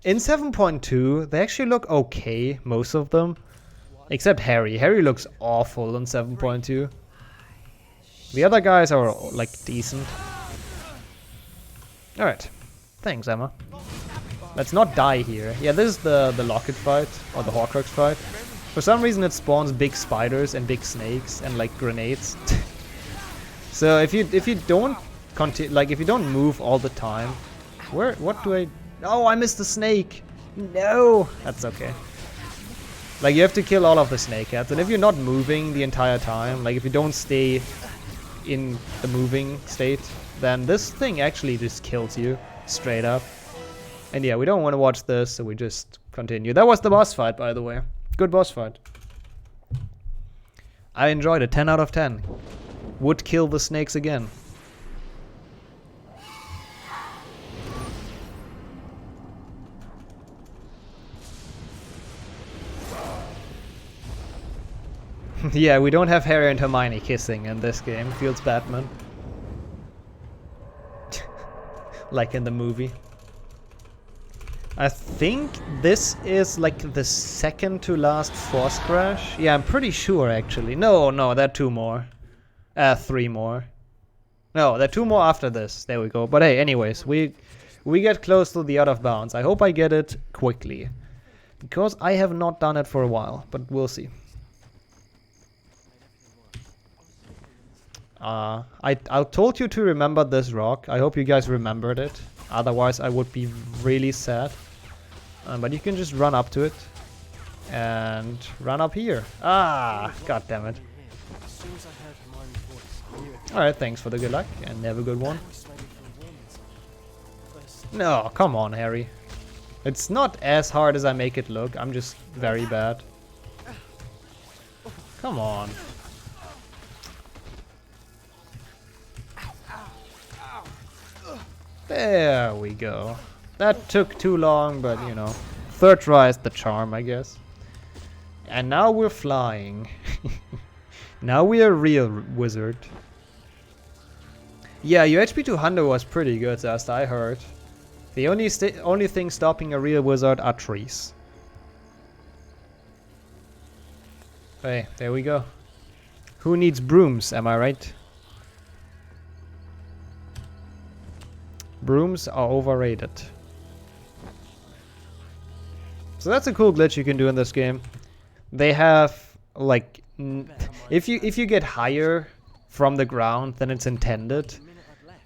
In 7.2, they actually look okay, most of them. Except Harry. Harry looks awful in 7.2. The other guys are, like, decent. Alright. Thanks, Emma. Let's not die here. Yeah, this is the Locket fight, or the Horcrux fight. For some reason it spawns big spiders and big snakes and, like, grenades. So if you don't if you don't move all the time... What do I... Oh, I missed the snake! No! That's okay. Like, you have to kill all of the snake cats, and if you're not moving the entire time, like if you don't stay in the moving state, then this thing actually just kills you straight up. And yeah, we don't want to watch this, so we just continue. That was the boss fight, by the way. Good boss fight. I enjoyed it. 10 out of 10. Would kill the snakes again. Yeah, we don't have Harry and Hermione kissing in this game. Feels Batman. Like in the movie. I think this is like the second to last Force Crash. Yeah, I'm pretty sure actually. No, there are 2 more. 3 more. No, there are 2 more after this. There we go. But hey, anyways, we get close to the out of bounds. I hope I get it quickly. Because I have not done it for a while, but we'll see. I told you to remember this rock. I hope you guys remembered it. Otherwise, I would be really sad. But you can just run up to it. And run up here. Ah, god damn it. As soon as I heard Hermione's voice, I knew it. Alright, thanks for the good luck. And have a good one. was waiting for a warning sign. First, No, come on, Harry. It's not as hard as I make it look. I'm just very bad. Come on. There we go. That took too long, but you know. Third try is the charm, I guess. And now we're flying. Now we're a real wizard. Yeah, your HP200 was pretty good, Zast, I heard. The only thing stopping a real wizard are trees. Hey, there we go. Who needs brooms, am I right? Brooms are overrated. So that's a cool glitch you can do in this game. They have like if you get higher from the ground than it's intended,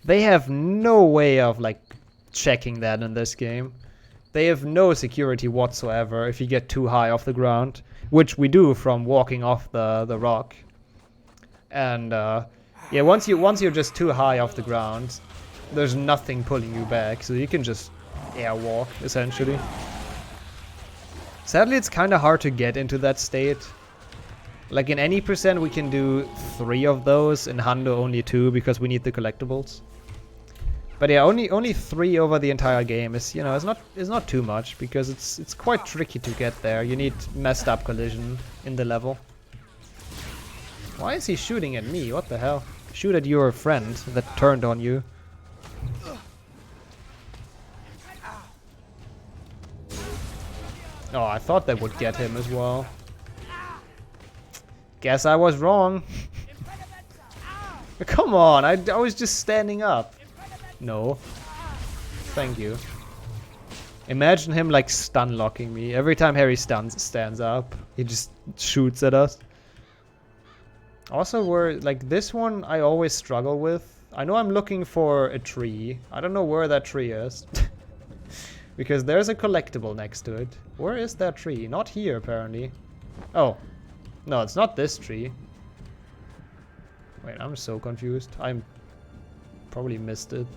they have no way of like checking that in this game. They have no security whatsoever if you get too high off the ground, which we do from walking off the rock. And yeah, once you're just too high off the ground, there's nothing pulling you back, so you can just airwalk essentially. Sadly, it's kind of hard to get into that state. Like in any percent, we can do 3 of those. In Hundo, only 2 because we need the collectibles. But yeah, only 3 over the entire game is, you know, it's not too much because it's quite tricky to get there. You need messed up collision in the level. Why is he shooting at me? What the hell? Shoot at your friend that turned on you. Oh, I thought that would get him as well. Guess I was wrong. Come on, I was just standing up. No. Thank you. Imagine him like stun locking me. Every time Harry stands up, he just shoots at us. Also, we're like this one I always struggle with. I know I'm looking for a tree. I don't know where that tree is. Because there's a collectible next to it. Where is that tree? Not here, apparently. Oh. No, it's not this tree. Wait, I'm so confused. I'm probably missed it.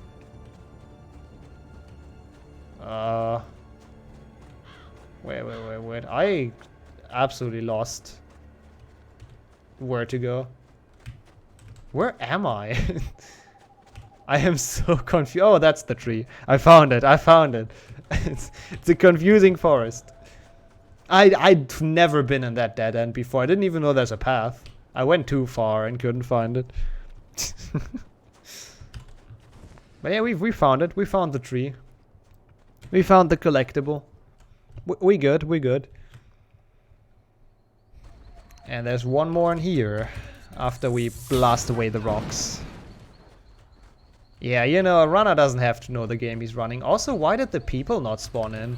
Wait. I absolutely lost where to go. Where am I? I am so confused. Oh, that's the tree. I found it. It's a confusing forest. I'd never been in that dead end before. I didn't even know there's a path. I went too far and couldn't find it. But yeah, we found it. We found the tree. We found the collectible. We good. And there's one more in here after we blast away the rocks. Yeah, you know, a runner doesn't have to know the game he's running. Also, why did the people not spawn in?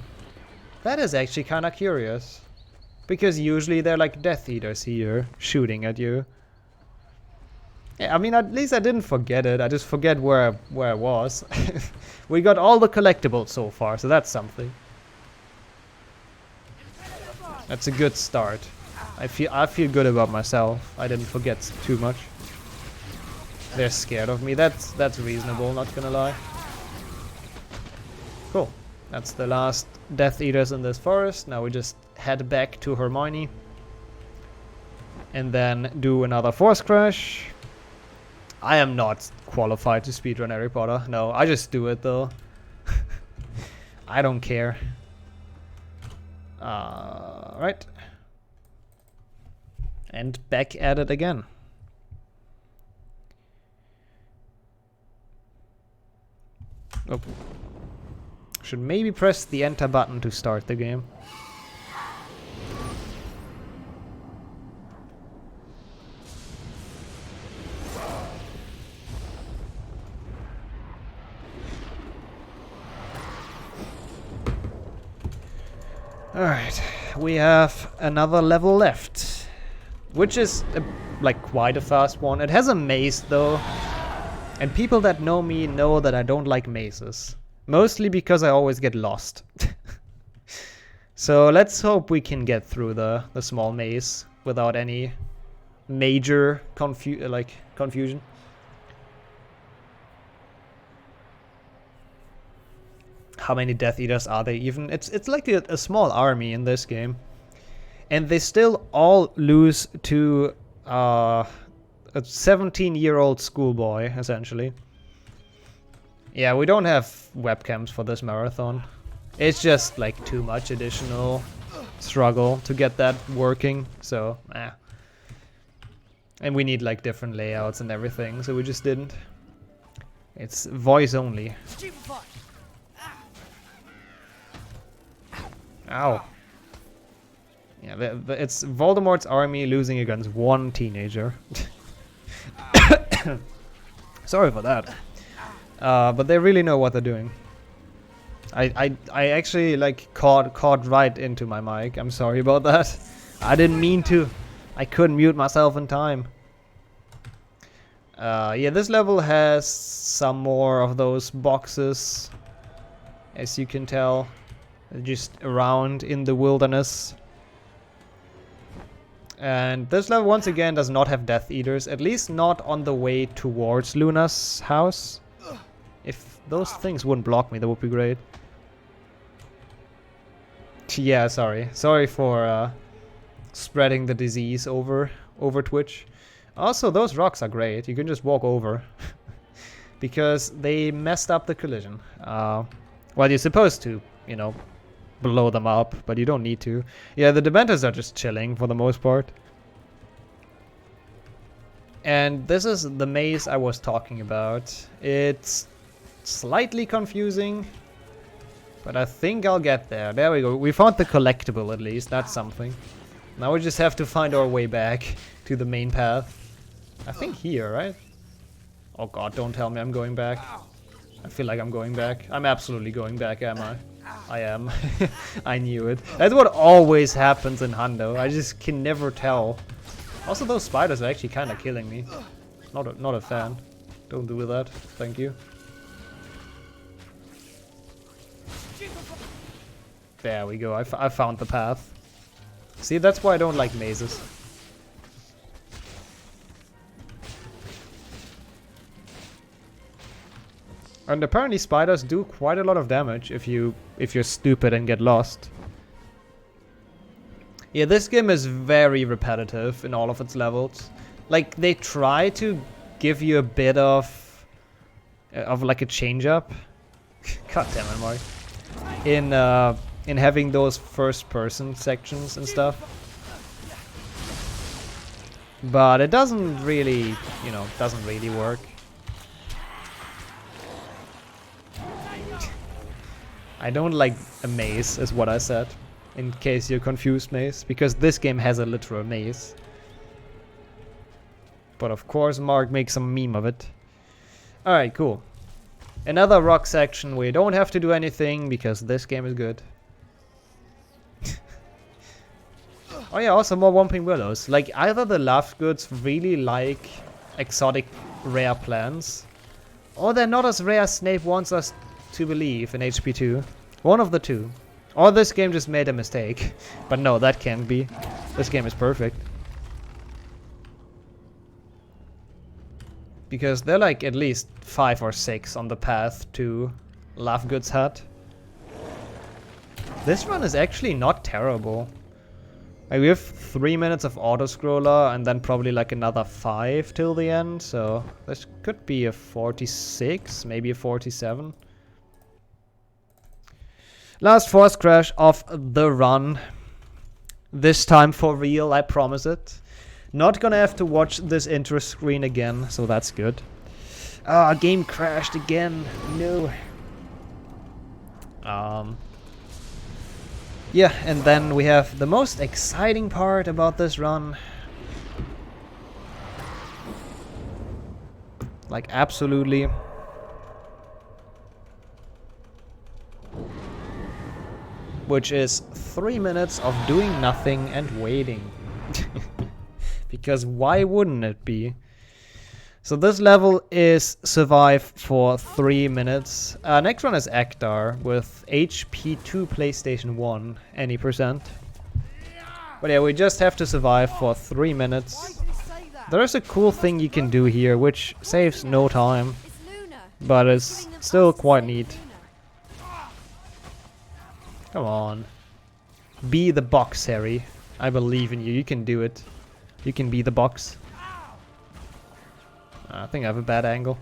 That is actually kind of curious. Because usually they're like Death Eaters here, shooting at you. Yeah, I mean, at least I didn't forget it. I just forget where I was. We got all the collectibles so far, so that's something. That's a good start. I feel good about myself. I didn't forget too much. They're scared of me. That's reasonable, not gonna lie. Cool. That's the last Death Eaters in this forest. Now we just head back to Hermione. and then do another force crash. I am not qualified to speedrun Harry Potter. No, I just do it though. I don't care. Right. And back at it again. Oh. Should maybe press the enter button to start the game. Alright, we have another level left, which is like quite a fast one. It has a maze though, and people that know me know that I don't like mazes, mostly because I always get lost. So let's hope we can get through the small maze without any major confusion. How many Death Eaters are they even? It's like a small army in this game. And they still all lose to a 17-year-old schoolboy, essentially. Yeah, we don't have webcams for this marathon. It's just like too much additional struggle to get that working, so and we need like different layouts and everything, so we just didn't. It's voice only. Ow. Yeah, it's Voldemort's army losing against one teenager. Sorry for that. But they really know what they're doing. I actually like caught right into my mic. I'm sorry about that. I didn't mean to. I couldn't mute myself in time. Yeah, this level has some more of those boxes, as you can tell. Just around in the wilderness. And this level once again does not have Death Eaters, at least not on the way towards Luna's house. If those things wouldn't block me, that would be great. Yeah, sorry for spreading the disease over Twitch. Also, those rocks are great. You can just walk over because they messed up the collision. Well, you're supposed to, you know, blow them up, but you don't need to. Yeah, the Dementors are just chilling for the most part. And this is the maze I was talking about. It's slightly confusing, but I think I'll get there. There we go. We found the collectible at least. That's something. Now we just have to find our way back to the main path. I think here, right? Oh god, don't tell me I'm going back. I feel like I'm going back. I'm absolutely going back, am I? I am. I knew it. That's what always happens in Hundo. I just can never tell. Also, those spiders are actually kind of killing me. Not a fan. Don't do that. Thank you. There we go. I found the path. See, that's why I don't like mazes. And apparently spiders do quite a lot of damage if you're stupid and get lost. Yeah, this game is very repetitive in all of its levels. Like, they try to give you a bit of like a change up. God damn it, Mark. In having those first person sections and stuff. But it doesn't really, you know, doesn't really work. I don't like a maze, is what I said. In case you're confused, maze. Because this game has a literal maze. But of course, Mark makes some meme of it. Alright, cool. Another rock section where you don't have to do anything, because this game is good. Oh yeah, also more Whomping Willows. Like, either the Lovegoods really like exotic rare plants, or they're not as rare as Snape wants us to believe in HP2. One of the two. Or this game just made a mistake. But no, that can't be. This game is perfect. Because they're like at least 5 or 6 on the path to Lovegood's hut. This run is actually not terrible. Like, we have 3 minutes of auto-scroller and then probably like another 5 till the end. So this could be a 46, maybe a 47. Last force crash of the run. This time for real, I promise it. Not gonna have to watch this intro screen again, so that's good. Ah, game crashed again. No. Yeah, and then we have the most exciting part about this run. Like, absolutely. Which is 3 minutes of doing nothing and waiting. Because why wouldn't it be? So this level is survive for 3 minutes. Next one is Ektar with HP2 PlayStation 1, any %. But yeah, we just have to survive for 3 minutes. There's a cool thing you can do here, which saves no time, but is still quite neat. Come on. Be the box, Harry. I believe in you. You can do it. You can be the box. I think I have a bad angle.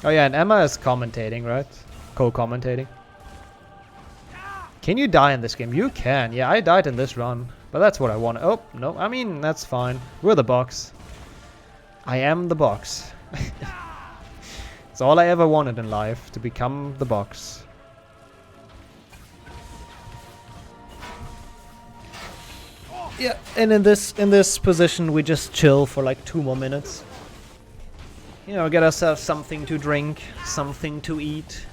Oh yeah, and Emma is commentating, right? Co-commentating. Can you die in this game? You can. Yeah, I died in this run. But that's what I want. Oh, no. I mean, that's fine. We're the box. I am the box. It's all I ever wanted in life, to become the box. Yeah, and in this position we just chill for like 2 more minutes. You know, get ourselves something to drink, something to eat.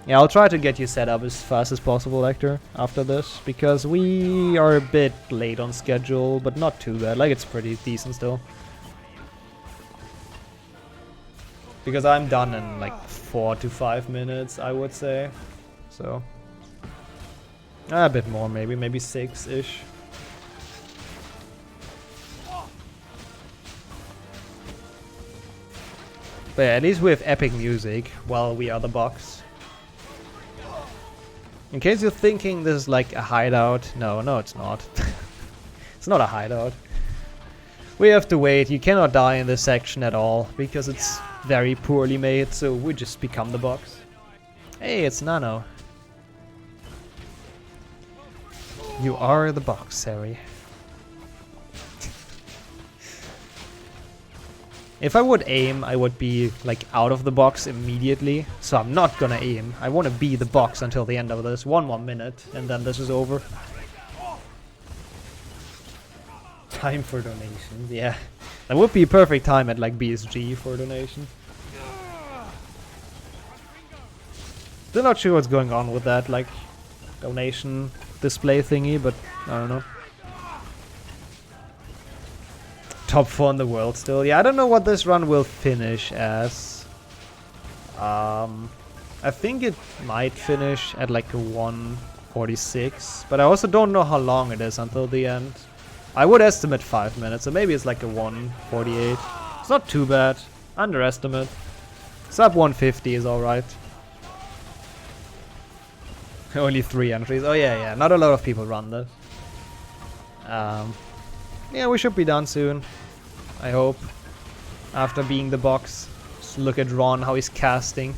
Yeah, I'll try to get you set up as fast as possible, Hector, after this, because we are a bit late on schedule, but not too bad. Like, it's pretty decent still. Because I'm done in like 4 to 5 minutes, I would say. So a bit more, maybe 6-ish. But yeah, at least we have epic music while we are the box. In case you're thinking this is like a hideout, no, it's not. It's not a hideout. We have to wait. You cannot die in this section at all because it's very poorly made, so we just become the box. Hey, it's Nano. You are the box, Harry. If I would aim, I would be like out of the box immediately. So I'm not gonna aim. I want to be the box until the end of this. 1 more minute, and then this is over. Time for donations, yeah. That would be a perfect time at like BSG for donation. Still not sure what's going on with that, like, donation display thingy, but I don't know. Top 4 in the world still. Yeah, I don't know what this run will finish as. I think it might finish at like a 1:46, but I also don't know how long it is until the end. I would estimate 5 minutes, so maybe it's like a 1:48. It's not too bad. Underestimate. Sub 150 is alright. Only 3 entries. Oh yeah, not a lot of people run this. Yeah, we should be done soon. I hope. After being the box. Just look at Ron, how he's casting.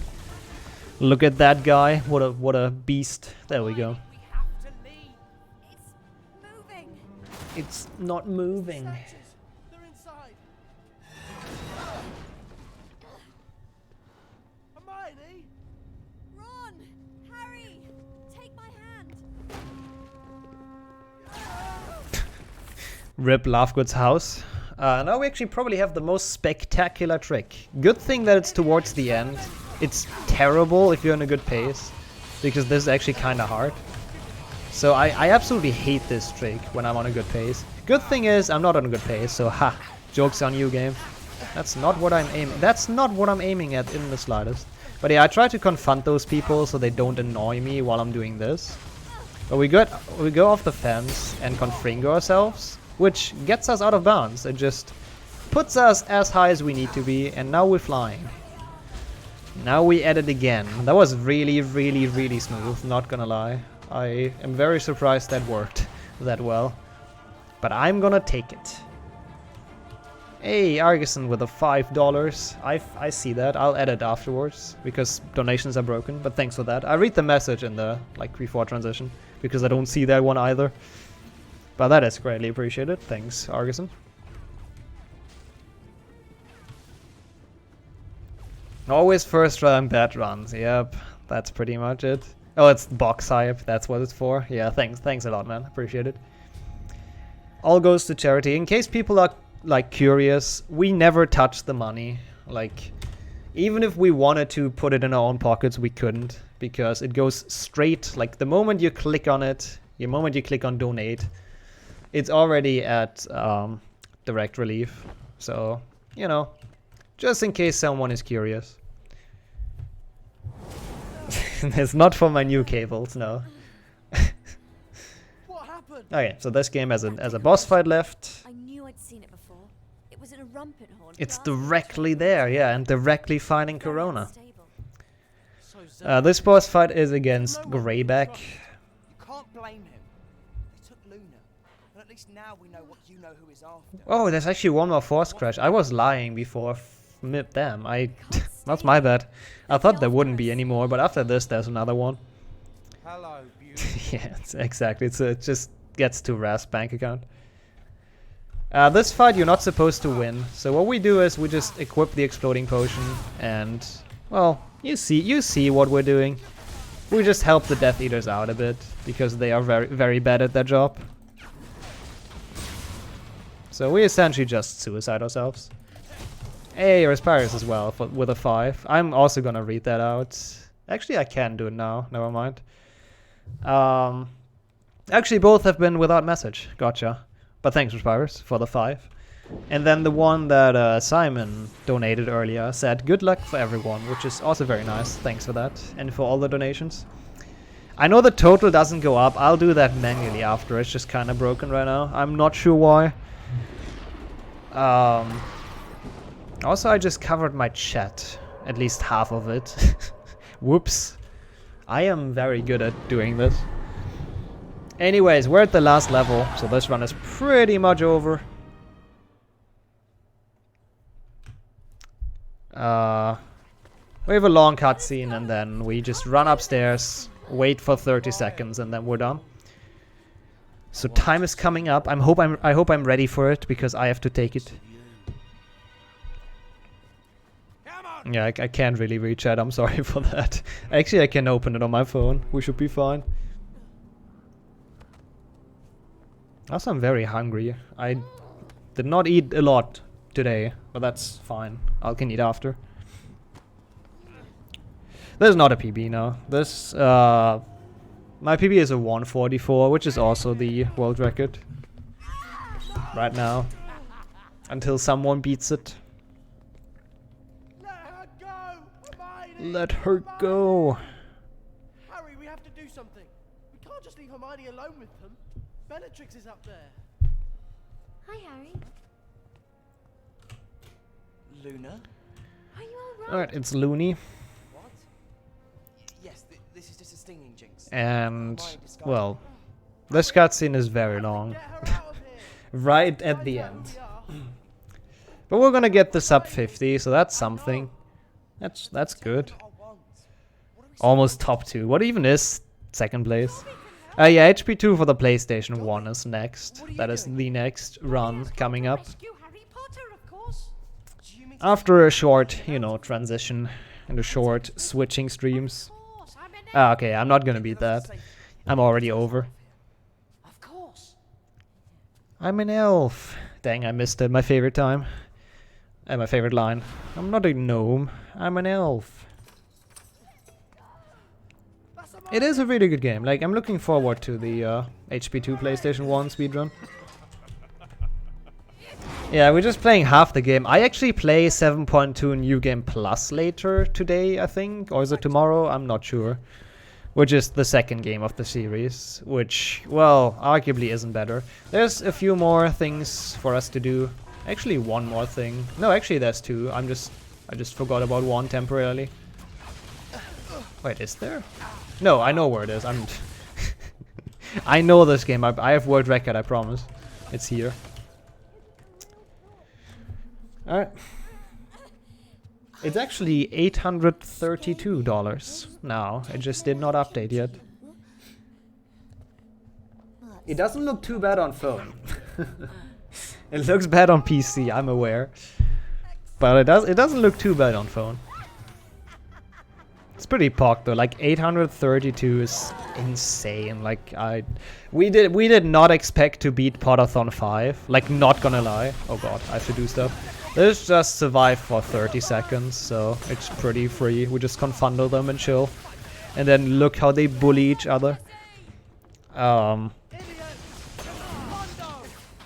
Look at that guy. What a beast. There we go. We have to leave. It's moving. It's not moving. They're inside. Hermione? Ron! Harry! Take my hand! Rip Lovegood's house. Now we actually probably have the most spectacular trick. Good thing that it's towards the end. It's terrible if you're in a good pace, because this is actually kind of hard. So I absolutely hate this trick when I'm on a good pace. Good thing is I'm not on a good pace, so ha, joke's on you, game. That's not what I'm aiming. That's not what I'm aiming at in the slightest. But yeah, I try to confront those people so they don't annoy me while I'm doing this. But we go off the fence and confringo ourselves, which gets us out of bounds. It just puts us as high as we need to be, and now we're flying. Now we add it again. That was really, really, really smooth, not gonna lie. I am very surprised that worked that well. But I'm gonna take it. Hey, Argison with a $5. I see that. I'll edit afterwards because donations are broken. But thanks for that. I read the message in the before transition because I don't see that one either. But that is greatly appreciated. Thanks, Argison. Always first run, bad runs. Yep, that's pretty much it. Oh, it's box hype. That's what it's for. Yeah, thanks a lot, man. Appreciate it. All goes to charity. In case people are curious, we never touch the money. Even if we wanted to put it in our own pockets, we couldn't because it goes straight. The moment you click on it, the moment you click on donate, it's already at direct relief. So, you know, just in case someone is curious. It's not for my new cables, no. What happened? Okay, so this game has a boss fight left. I knew I'd seen it before. It was in a rumpet horn. It's directly there, yeah, and directly fighting Corona. So This boss fight is against Greyback. You can't blame him. They took Luna. And at least now we know what you know who is after. Oh, there's actually one more force crash. I was lying before. Damn, that's my bad. I thought there wouldn't be anymore, but after this, there's another one. Hello, beauty. Yeah, exactly. It just gets to Ras bank account. This fight you're not supposed to win. So what we do is we just equip the exploding potion, and well, you see what we're doing. We just help the Death Eaters out a bit because they are very, very bad at their job. So we essentially just suicide ourselves. Hey, Respirus as well with a 5. I'm also gonna read that out. Actually, I can do it now. Never mind. Actually, both have been without message. Gotcha. But thanks, Respirus, for the 5. And then the one that Simon donated earlier said, good luck for everyone, which is also very nice. Thanks for that. And for all the donations. I know the total doesn't go up. I'll do that manually after. It's just kind of broken right now. I'm not sure why. Also, I just covered my chat. At least half of it. Whoops. I am very good at doing this. Anyways, we're at the last level, so this run is pretty much over. We have a long cutscene, and then we just run upstairs, wait for 30 seconds, and then we're done. So time is coming up. I hope I'm ready for it because I have to take it. Yeah, I can't really read chat. I'm sorry for that. Actually, I can open it on my phone. We should be fine. Also, I'm very hungry. I did not eat a lot today, but that's fine. I can eat after. There's not a PB now. This, my PB is a 144, which is also the world record. Right now. Until someone beats it. Let her go. Harry, we have to do something. We can't just leave Hermione alone with them. Bellatrix is up there. Hi, Harry. Luna? Are you alright? Alright, it's Looney. What? Yes, this is just a stinging jinx. And, well, this cutscene is very long. Get her out of here. Right at the end. But we're gonna get the sub 50, so that's something. That's good. Almost top 2. What even is second place? Yeah, HP2 for the PlayStation 1 is next. That is the next run coming up. After a short, you know, transition and a short switching streams. Ah, okay, I'm not gonna beat that. I'm already over. Of course. I'm an elf. Dang, I missed it. My favorite time. And my favorite line. I'm not a gnome. I'm an elf. It is a really good game. Like, I'm looking forward to the HP2 PlayStation 1 speedrun. Yeah, we're just playing half the game. I actually play 7.2 New Game Plus later today, I think. Or is it tomorrow? I'm not sure. Which is the second game of the series. Which, well, arguably isn't better. There's a few more things for us to do. Actually, one more thing. No, actually, there's 2. I just forgot about one temporarily. Wait, is there? No, I know where it is. I know this game. I have world record, I promise. It's here. Alright. It's actually $832 now. It just did not update yet. It doesn't look too bad on phone. It looks bad on PC, I'm aware. But it doesn't look too bad on phone. It's pretty pog though. Like 832 is insane. Like we did not expect to beat Potterthon 5. Like, not gonna lie. Oh god, I have to do stuff. Let's just survive for 30 seconds, so it's pretty free. We just confundle them and chill. And then look how they bully each other. But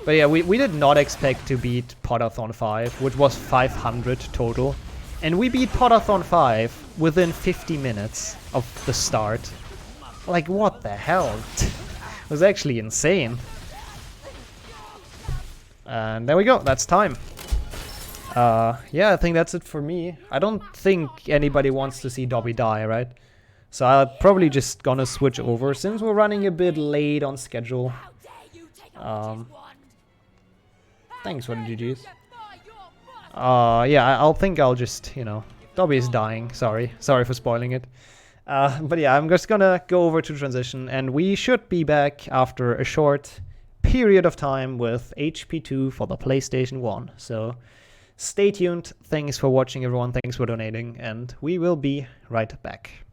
yeah, we did not expect to beat Potterthon 5, which was 500 total. And we beat Potterthon 5 within 50 minutes of the start. Like, what the hell? It was actually insane. And there we go, that's time. Yeah, I think that's it for me. I don't think anybody wants to see Dobby die, right? So I'm probably just gonna switch over since we're running a bit late on schedule. Thanks for the GGs. Yeah, I'll think I'll just, you know, Dobby is dying. Sorry for spoiling it. But yeah, I'm just gonna go over to transition, and we should be back after a short period of time with HP2 for the PlayStation 1. So stay tuned. Thanks for watching, everyone. Thanks for donating, and we will be right back.